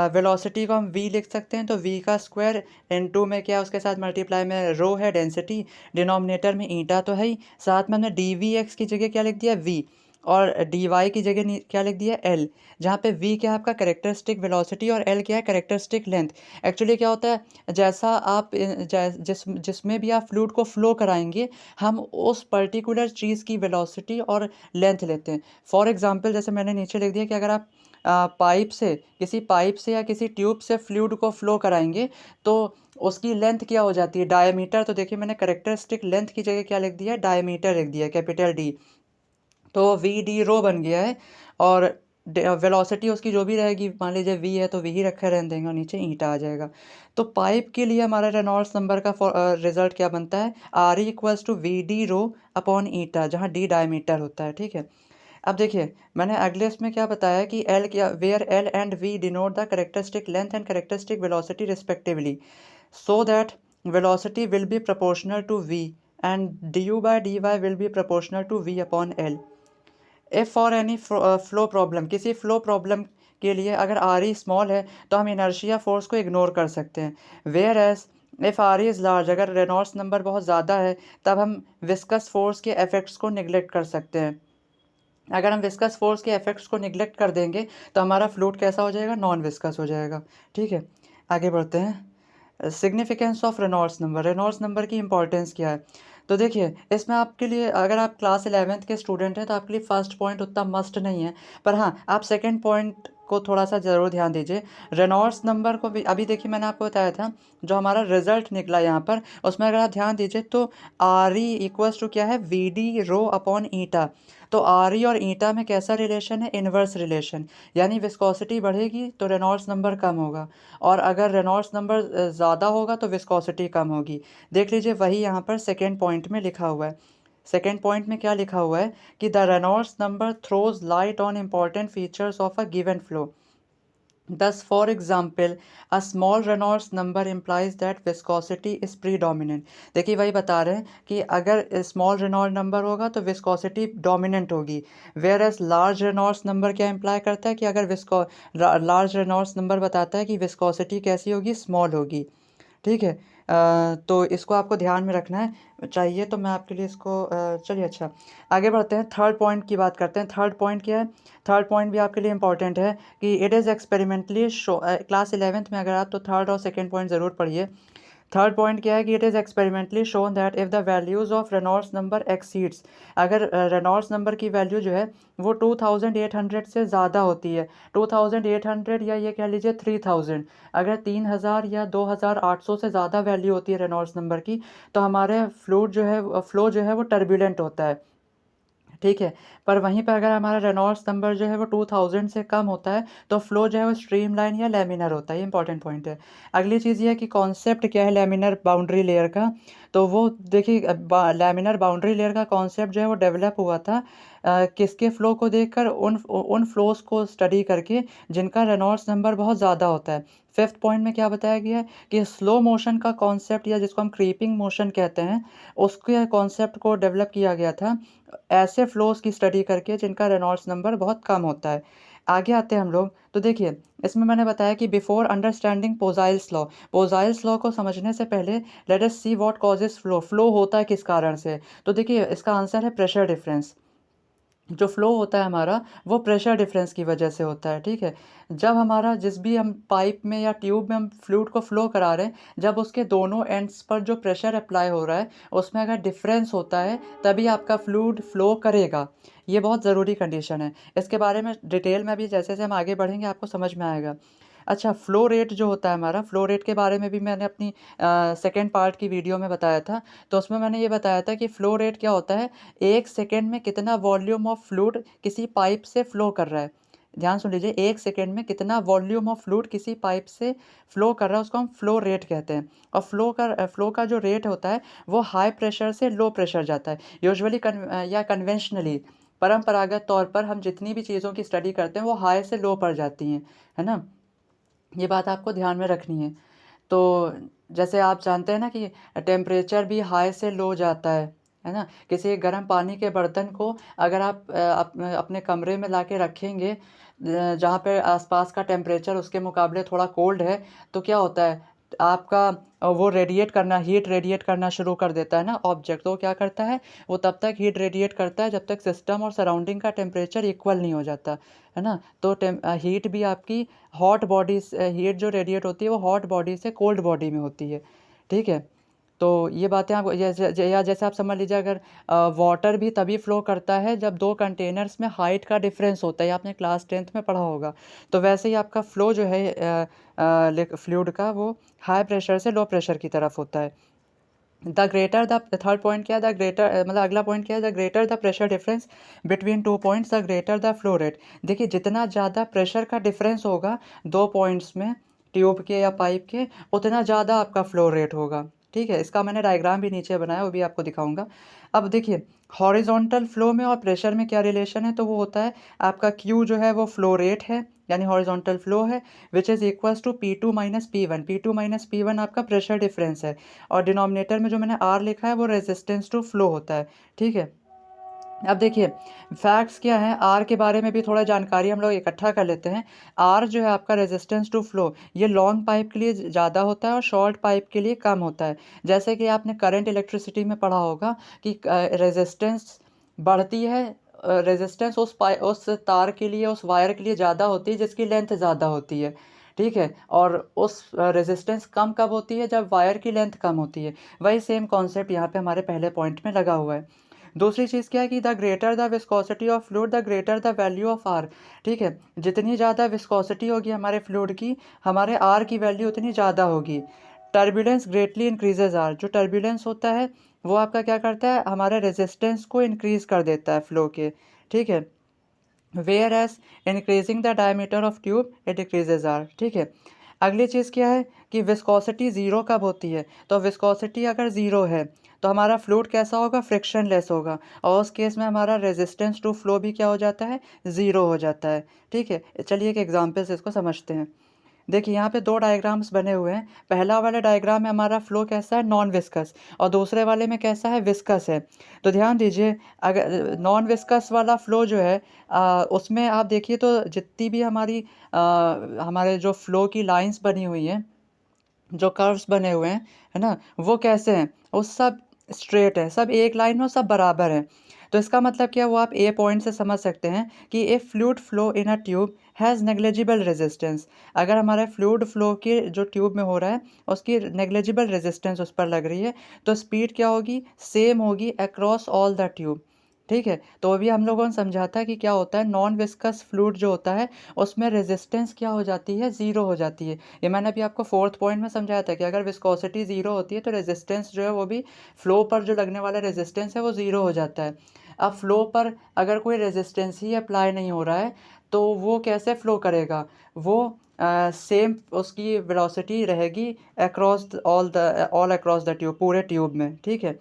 वेलोसिटी को हम v लिख सकते हैं, तो v का स्क्वायर इनटू में क्या, उसके साथ मल्टीप्लाई में रो है डेंसिटी, डिनोमिनेटर में ईटा तो है ही, साथ में हमने डी वी एक्स की जगह क्या लिख दिया, v, और डी वाई की जगह क्या लिख दिया, l। जहाँ पे v क्या है आपका करेक्टरिस्टिक वेलोसिटी, और l क्या है करेक्टरिस्टिक लेंथ। एक्चुअली क्या होता है, जैसा आप जिसमें भी आप फ्लूइड को फ्लो कराएंगे, हम उस पर्टिकुलर चीज़ की वेलोसिटी और लेंथ लेते हैं। फॉर एग्जांपल जैसे मैंने नीचे लिख दिया कि अगर आप किसी पाइप से या किसी ट्यूब से फ्लूइड को फ्लो कराएंगे, तो उसकी लेंथ क्या हो जाती है, डायमीटर। तो देखिए मैंने करेक्टरिस्टिक लेंथ की जगह क्या लिख दिया है, डायमीटर लिख दिया है, कैपिटल डी। तो वी डी रो बन गया है। और वेलोसिटी उसकी जो भी रहेगी, मान लीजिए v है तो v ही रखे रहने देंगे और नीचे ईटा आ जाएगा। तो पाइप के लिए हमारा रेनॉल्ड्स नंबर का रिजल्ट क्या बनता है, R E equals to V D rho upon eta, जहाँ डी डायमीटर होता है। ठीक है, अब देखिए मैंने अगले इसमें क्या बताया कि एल क्या, where L and we denote the characteristic length and characteristic velocity respectively, so that velocity will be proportional to v and du by dy will be proportional to v upon l. if for any flow problem, किसी flow problem के लिए अगर R E small है तो हम inertia force को ignore कर सकते हैं। Whereas if R E is large, अगर रेनॉल्ड्स नंबर बहुत ज़्यादा है तब हम विस्कस फोर्स के इफेक्ट्स को निगलेक्ट कर सकते हैं। अगर हम विस्कस फोर्स के इफेक्ट्स को निगलेक्ट कर देंगे तो हमारा फ्लूइड कैसा हो जाएगा, नॉन विस्कस हो जाएगा। ठीक है, आगे बढ़ते हैं। Significance of Reynolds number, Reynolds number की इंपॉर्टेंस क्या है। तो देखिए इसमें आपके लिए, अगर आप क्लास 11th के स्टूडेंट हैं तो आपके लिए फर्स्ट पॉइंट उतना मस्ट नहीं है, पर हाँ आप सेकंड पॉइंट को थोड़ा सा ज़रूर ध्यान दीजिए। रेनॉल्ड्स नंबर को भी अभी देखिए मैंने आपको बताया था, जो हमारा रिजल्ट निकला यहाँ पर उसमें अगर आप ध्यान दीजिए तो आर ई इक्वल्स टू क्या है, वी डी रो अपॉन ईटा। तो आर ई और ईटा में कैसा रिलेशन है, इन्वर्स रिलेशन, यानी विस्कोसिटी बढ़ेगी तो रेनॉल्ड्स नंबर कम होगा, और अगर रेनॉल्ड्स नंबर ज़्यादा होगा तो विस्कोसिटी कम होगी। देख लीजिए वही यहाँ पर सेकेंड पॉइंट में लिखा हुआ है। सेकेंड पॉइंट में क्या लिखा हुआ है कि the Reynolds number throws light on important features of a given flow. Thus, for example, a small Reynolds number implies that viscosity is predominant. देखिए वही बता रहे हैं कि अगर स्मॉल रेनॉल्ड नंबर होगा तो विस्कोसिटी डोमिनेंट होगी, whereas large Reynolds number क्या इंप्लाई करता है कि अगर लार्ज रेनॉल्ड्स नंबर बताता है कि विस्कोसिटी कैसी होगी, स्मॉल होगी। ठीक है, तो इसको आपको ध्यान में रखना है, चाहिए तो मैं आपके लिए इसको चलिए अच्छा आगे बढ़ते हैं, थर्ड पॉइंट की बात करते हैं। थर्ड पॉइंट क्या है, थर्ड पॉइंट भी आपके लिए इंपॉर्टेंट है कि it is experimentally show, class 11th में अगर आप तो थर्ड और सेकेंड पॉइंट ज़रूर पढ़िए। थर्ड पॉइंट क्या है कि it is experimentally shown that if the values of Reynolds number exceeds, अगर रेनॉल्ड्स नंबर की वैल्यू जो है वो 2800 से ज़्यादा होती है, 2800 या ये कह लीजिए 3000, अगर 3000 या 2800 से ज़्यादा वैल्यू होती है रेनॉल्ड्स नंबर की तो हमारे फ्लो जो है वो टर्बुलेंट होता है। ठीक है, पर वहीं पर अगर हमारा रेनॉल्ड्स नंबर जो है वो 2000 से कम होता है तो फ्लो जो है वो स्ट्रीमलाइन या लैमिनर होता है। ये इंपॉर्टेंट पॉइंट है। अगली चीज़ ये है कि कॉन्सेप्ट क्या है लैमिनर बाउंड्री लेयर का, तो वो देखिए लैमिनर बाउंड्री लेयर का कॉन्सेप्ट जो है वो डेवलप हुआ था किसके फ्लो को देखकर, उन फ्लोज को स्टडी करके जिनका रेनॉल्ड्स नंबर बहुत ज़्यादा होता है। फिफ्थ पॉइंट में क्या बताया गया है कि स्लो मोशन का कॉन्सेप्ट, या जिसको हम क्रीपिंग मोशन कहते हैं, उसके कॉन्सेप्ट को डेवलप किया गया था ऐसे फ्लोज की स्टडी करके जिनका रेनॉल्ड्स नंबर बहुत कम होता है। आगे आते हैं हम लोग, तो देखिए इसमें मैंने बताया कि बिफोर अंडरस्टैंडिंग पोजाइल्स लॉ को समझने से पहले let us see what causes flow, flow होता है किस कारण से। तो देखिए इसका आंसर है प्रेशर डिफरेंस। जो फ्लो होता है हमारा वो प्रेशर डिफरेंस की वजह से होता है। ठीक है, जब हमारा जिस भी हम पाइप में या ट्यूब में हम फ्लूइड को फ्लो करा रहे हैं, जब उसके दोनों एंड्स पर जो प्रेशर अप्लाई हो रहा है उसमें अगर डिफरेंस होता है तभी आपका फ्लूइड फ्लो करेगा। ये बहुत ज़रूरी कंडीशन है, इसके बारे में डिटेल में भी जैसे जैसे हम आगे बढ़ेंगे आपको समझ में आएगा। अच्छा, फ्लो रेट जो होता है हमारा, फ्लो रेट के बारे में भी मैंने अपनी सेकेंड पार्ट की वीडियो में बताया था। तो उसमें मैंने ये बताया था कि फ़्लो रेट क्या होता है, 1 सेकंड में कितना वॉल्यूम ऑफ फ्लूइड किसी पाइप से फ़्लो कर रहा है। ध्यान सुन लीजिए, 1 सेकंड में कितना वॉल्यूम ऑफ फ्लूइड किसी पाइप से फ़्लो कर रहा है उसको हम फ़्लो रेट कहते हैं। और फ़्लो का जो रेट होता है वो हाई प्रेशर से लो प्रेशर जाता है। यूजुअली या कन्वेंशनली, परंपरागत तौर पर हम जितनी भी चीज़ों की स्टडी करते हैं वो हाई से लो पर जाती हैं, है ना? ये बात आपको ध्यान में रखनी है। तो जैसे आप जानते हैं ना कि टेम्परेचर भी हाई से लो जाता है ना? किसी गर्म पानी के बर्तन को अगर आप अपने कमरे में लाके रखेंगे जहाँ पे आसपास का टेम्परेचर उसके मुकाबले थोड़ा कोल्ड है, तो क्या होता है आपका वो हीट रेडिएट करना शुरू कर देता है ना ऑब्जेक्ट। तो वो क्या करता है, वो तब तक हीट रेडिएट करता है जब तक सिस्टम और सराउंडिंग का टेम्परेचर इक्वल नहीं हो जाता, है ना? तो हीट भी आपकी हीट जो रेडिएट होती है वो हॉट बॉडी से कोल्ड बॉडी में होती है। ठीक है, तो ये बातें आप या जैसे आप समझ लीजिए, अगर वाटर भी तभी फ्लो करता है जब दो कंटेनर्स में हाइट का डिफरेंस होता है, ये आपने क्लास 10th में पढ़ा होगा। तो वैसे ही आपका फ्लो जो है फ्लूइड का वो हाई प्रेशर से लो प्रेशर की तरफ होता है। The greater the third point क्या है, द ग्रेटर मतलब अगला पॉइंट क्या है, the greater the pressure difference between two points the greater the flow rate. देखिए जितना ज़्यादा प्रेशर का डिफरेंस होगा दो पॉइंट्स में, ट्यूब के या पाइप के, उतना ज़्यादा आपका फ्लो रेट होगा। ठीक है, इसका मैंने डायग्राम भी नीचे बनाया, वो भी आपको दिखाऊंगा। अब देखिए हॉरिजॉन्टल फ्लो में और प्रेशर में क्या रिलेशन है, तो वो होता है आपका क्यू जो है वो फ्लो रेट है, यानी हॉरिजॉन्टल फ्लो है, which is equals to P2 minus P1। P2 minus P1 आपका प्रेशर डिफरेंस है, और डिनोमिनेटर में जो मैंने R लिखा है वो रेजिस्टेंस टू फ्लो होता है। ठीक है, अब देखिए फैक्ट्स क्या है, आर के बारे में भी थोड़ा जानकारी हम लोग इकट्ठा कर लेते हैं। आर जो है आपका रेजिस्टेंस टू फ्लो, ये लॉन्ग पाइप के लिए ज़्यादा होता है और शॉर्ट पाइप के लिए कम होता है। जैसे कि आपने करंट इलेक्ट्रिसिटी में पढ़ा होगा कि रेजिस्टेंस बढ़ती है, रेजिस्टेंस उस तार के लिए, उस वायर के लिए ज़्यादा होती है जिसकी लेंथ ज़्यादा होती है। ठीक है, और उस रेजिस्टेंस कम कब होती है, जब वायर की लेंथ कम होती है। वही सेम कॉन्सेप्ट यहाँ पे हमारे पहले पॉइंट में लगा हुआ है। दूसरी चीज़ क्या है कि the greater the viscosity of fluid the greater the value of R. ठीक है, जितनी ज़्यादा विस्कोसिटी होगी हमारे फ्लूइड की, हमारे आर की वैल्यू उतनी ज़्यादा होगी। टर्बुलेंस ग्रेटली इंक्रीजेज आर, जो टर्बुलेंस होता है वो आपका क्या करता है, हमारे रेजिस्टेंस को इंक्रीज कर देता है फ्लो के। ठीक है, whereas increasing the diameter of tube it decreases R. ठीक है, अगली चीज़ क्या है कि विस्कोसिटी ज़ीरो कब होती है, तो विस्कोसिटी अगर ज़ीरो है तो हमारा फ्लूइड कैसा होगा, फ्रिक्शन लेस होगा, और उस केस में हमारा रेजिस्टेंस टू फ्लो भी क्या हो जाता है, ज़ीरो हो जाता है। ठीक है, चलिए एक एग्जांपल से इसको समझते हैं। देखिए यहाँ पे दो डायग्राम्स बने हुए हैं। पहला वाला डायग्राम में हमारा फ्लो कैसा है, नॉन विस्कस, और दूसरे वाले में कैसा है, विस्कस है। तो ध्यान दीजिए, अगर नॉन विस्कस वाला फ्लो जो है उसमें आप देखिए तो जितनी भी हमारे जो फ्लो की लाइंस बनी हुई हैं, जो कर्व्स बने हुए हैं, है ना, वो कैसे हैं, वो सब स्ट्रेट है, सब एक लाइन में, सब बराबर हैं। तो इसका मतलब क्या, वो आप ए पॉइंट से समझ सकते हैं कि ए fluid flow in a tube has negligible resistance. अगर हमारे फ्लूइड फ्लो की जो ट्यूब में हो रहा है उसकी नेग्लिजिबल रेजिस्टेंस उस पर लग रही है, तो स्पीड क्या होगी, सेम होगी अक्रॉस ऑल द ट्यूब। ठीक है, तो अभी हम लोगों ने समझा था कि क्या होता है, नॉन विस्कस फ्लूइड जो होता है उसमें रेजिस्टेंस क्या हो जाती है, ज़ीरो हो जाती है। ये मैंने अभी आपको फोर्थ पॉइंट में समझाया था कि अगर विस्कोसिटी ज़ीरो होती है तो रेजिस्टेंस जो है वो भी, फ्लो पर जो लगने वाला रेजिस्टेंस है वो ज़ीरो हो जाता है। अब फ्लो पर अगर कोई रेजिस्टेंस ही अप्लाई नहीं हो रहा है तो वो कैसे फ्लो करेगा, वो सेम उसकी वेलोसिटी रहेगी across all across the tube, पूरे ट्यूब में। ठीक है,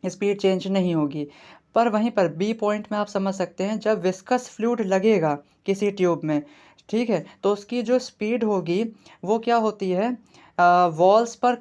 स्पीड चेंज नहीं होगी। पर वहीं पर बी पॉइंट में आप समझ सकते हैं, जब विस्कस फ्लूइड लगेगा किसी ट्यूब में, ठीक है, तो उसकी जो स्पीड होगी वो क्या होती है, वॉल्स पर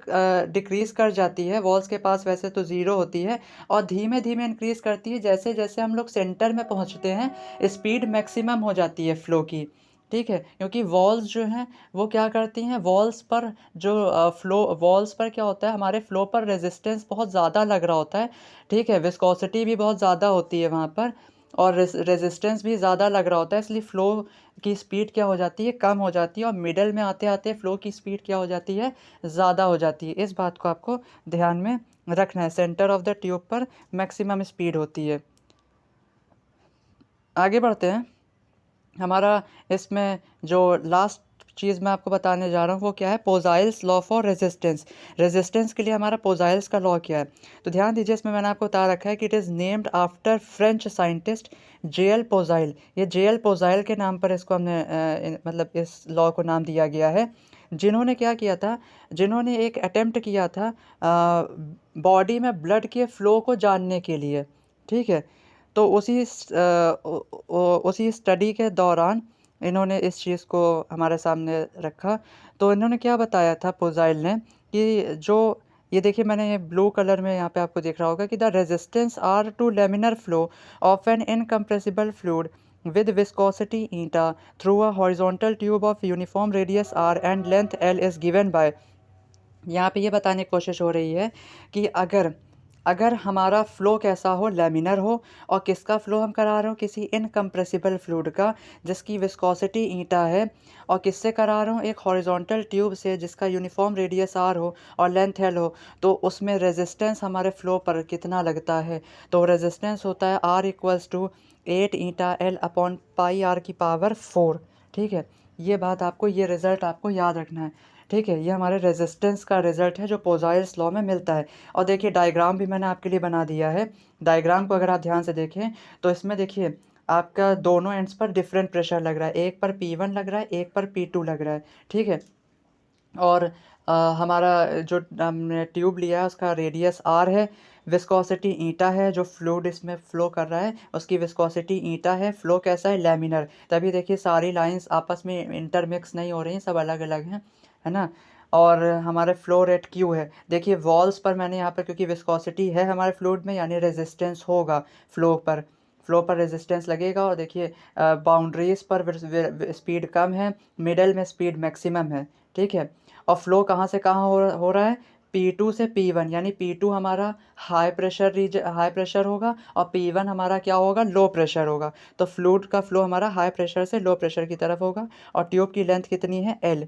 डिक्रीज़ कर जाती है। वॉल्स के पास वैसे तो ज़ीरो होती है, और धीमे धीमे इंक्रीज़ करती है, जैसे जैसे हम लोग सेंटर में पहुंचते हैं स्पीड मैक्सिमम हो जाती है फ़्लो की। ठीक है, क्योंकि वॉल्स जो हैं वो क्या करती हैं, वॉल्स पर जो फ्लो वॉल्स पर क्या होता है, हमारे फ्लो पर रेजिस्टेंस बहुत ज़्यादा लग रहा होता है। ठीक है, विस्कोसिटी भी बहुत ज़्यादा होती है वहाँ पर, और रेजिस्टेंस भी ज़्यादा लग रहा होता है, इसलिए फ़्लो की स्पीड क्या हो जाती है, कम हो जाती है, और मिडल में आते आते फ़्लो की स्पीड क्या हो जाती है, ज़्यादा हो जाती है। इस बात को आपको ध्यान में रखना है, सेंटर ऑफ द ट्यूब पर मैक्सिमम स्पीड होती है। आगे बढ़ते हैं। हमारा इसमें जो लास्ट चीज़ मैं आपको बताने जा रहा हूँ वो क्या है, पोजाइल्स लॉ फॉर रेजिस्टेंस। रेजिस्टेंस के लिए हमारा पोजाइल्स का लॉ क्या है, तो ध्यान दीजिए, इसमें मैंने आपको बता रखा है कि it is named after French scientist J L Poiseuille. ये जे एल पोजाइल के नाम पर इसको हमने मतलब इस लॉ को नाम दिया गया है, जिन्होंने क्या किया था, जिन्होंने एक अटेम्प्ट किया था बॉडी में ब्लड के फ़्लो को जानने के लिए। ठीक है, तो उसी स्टडी के दौरान इन्होंने इस चीज़ को हमारे सामने रखा। तो इन्होंने क्या बताया था पोज़ाइल ने, कि जो ये देखिए, मैंने ये ब्लू कलर में यहाँ पे आपको दिख रहा होगा कि the resistance R to laminar flow of an incompressible fluid with viscosity eta through a horizontal tube of uniform radius r and length l is given by। यहाँ पे ये बताने की कोशिश हो रही है कि अगर अगर हमारा फ़्लो कैसा हो, लैमिनर हो, और किसका फ़्लो हम करा रहे हो, किसी इनकम्प्रेसिबल फ्लूइड का जिसकी विस्कोसिटी ईटा है, और किससे करा रहा हूँ, एक हॉरिजॉन्टल ट्यूब से जिसका यूनिफॉर्म रेडियस आर हो और लेंथ एल हो, तो उसमें रेजिस्टेंस हमारे फ़्लो पर कितना लगता है, तो रेजिस्टेंस होता है R equals to 8 eta L upon pi R की पावर 4। ठीक है, ये बात आपको, ये रिज़ल्ट आपको याद रखना है। ठीक है, ये हमारे रेजिस्टेंस का रिज़ल्ट है जो पोज़ाइल्स लॉ में मिलता है। और देखिए डायग्राम भी मैंने आपके लिए बना दिया है। डायग्राम को अगर आप ध्यान से देखें तो इसमें देखिए आपका दोनों एंड्स पर डिफरेंट प्रेशर लग रहा है। एक पर P1 लग रहा है, एक पर P2 लग रहा है, ठीक है? और हमारा जो हमने ट्यूब लिया है उसका रेडियस r है, विस्कोसिटी ईटा है, जो फ्लूइड इसमें फ़्लो कर रहा है उसकी विस्कोसिटी ईटा है, फ़्लो कैसा है लैमिनर। तभी देखिए सारी लाइंस आपस में इंटरमिक्स नहीं हो रही हैं, सब अलग-अलग हैं, है ना? और हमारे फ़्लो रेट Q है। देखिए वॉल्स पर मैंने यहाँ पर क्योंकि विस्कोसिटी है हमारे फ्लूइड में यानी रेजिस्टेंस होगा फ़्लो पर रेजिस्टेंस लगेगा। और देखिए बाउंड्रीज़ पर स्पीड कम है, मिडल में स्पीड मैक्सिमम है, ठीक है? और फ़्लो कहाँ से कहाँ हो रहा है? P2 से P1 यानी P2 हमारा हाई प्रेशर होगा और P1 हमारा क्या होगा? लो प्रेशर होगा। तो फ्लूइड का फ़्लो हमारा हाई प्रेशर से लो प्रेशर की तरफ होगा। और ट्यूब की लेंथ कितनी है? L।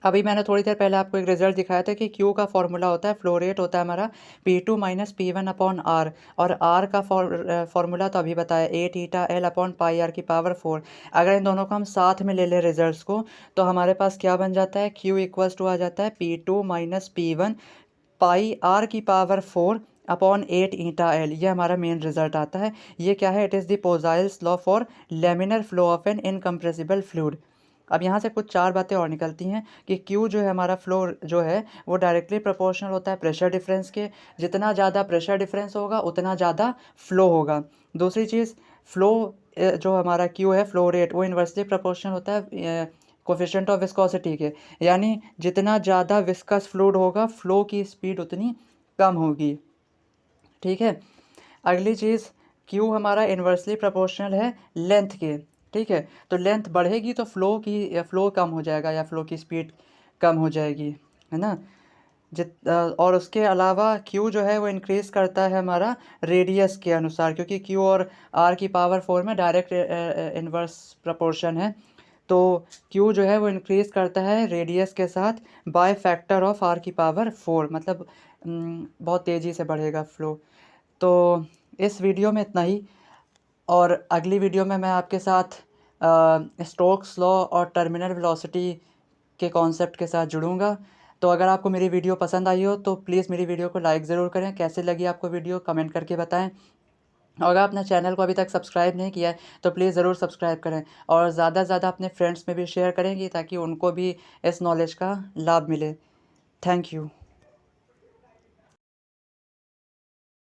अभी मैंने थोड़ी देर पहले आपको एक रिज़ल्ट दिखाया था कि Q का फ़ॉर्मूला होता है, फ़्लो रेट होता है हमारा P2 minus P1 upon R। और R का फ़ॉर्मूला तो अभी बताया 8 ईटा L अपॉन पाई R की पावर 4। अगर इन दोनों को हम साथ में ले लें रिज़ल्ट्स को तो हमारे पास क्या बन जाता है? Q इक्वल्स टू आ जाता है P2 माइनस P1 पाई R की पावर 4 अपॉन 8 ईटा L। ये हमारा मेन रिज़ल्ट आता है। ये क्या है? It is the Poiseuille's law for laminar flow of an incompressible fluid. अब यहाँ से कुछ 4 बातें और निकलती हैं कि Q जो है हमारा फ़्लो जो है वो डायरेक्टली प्रोपोर्शनल होता है प्रेशर डिफ़रेंस के। जितना ज़्यादा प्रेशर डिफ़रेंस होगा उतना ज़्यादा फ़्लो होगा। दूसरी चीज़ फ़्लो जो हमारा Q है फ़्लो रेट वो इन्वर्सली प्रोपोर्शनल होता है कोएफ़िशिएंट ऑफ विस्कोसिटी के। यानी जितना ज़्यादा विस्कस फ्लूइड होगा फ़्लो की स्पीड उतनी कम होगी, ठीक है? अगली चीज़ Q हमारा इन्वर्सली प्रोपोर्शनल है लेंथ के, ठीक है? तो लेंथ बढ़ेगी तो फ़्लो कम हो जाएगा या फ़्लो की स्पीड कम हो जाएगी, है ना? और उसके अलावा Q जो है वो इंक्रीज़ करता है हमारा रेडियस के अनुसार, क्योंकि Q और R की पावर 4 में डायरेक्ट इन्वर्स प्रोपोर्शन है। तो Q जो है वो इंक्रीज़ करता है रेडियस के साथ बाय फैक्टर ऑफ R की पावर 4, मतलब बहुत तेज़ी से बढ़ेगा फ़्लो। तो इस वीडियो में इतना ही। और अगली वीडियो में मैं आपके साथ स्टोक्स लॉ और टर्मिनल वेलोसिटी के कॉन्सेप्ट के साथ जुड़ूंगा। तो अगर आपको मेरी वीडियो पसंद आई हो तो प्लीज़ मेरी वीडियो को लाइक ज़रूर करें। कैसे लगी आपको वीडियो कमेंट करके बताएं। और अगर आपने चैनल को अभी तक सब्सक्राइब नहीं किया है तो प्लीज़ ज़रूर सब्सक्राइब करें और ज़्यादा से ज़्यादा अपने फ्रेंड्स में भी शेयर करेंगी ताकि उनको भी इस नॉलेज का लाभ मिले। Thank you.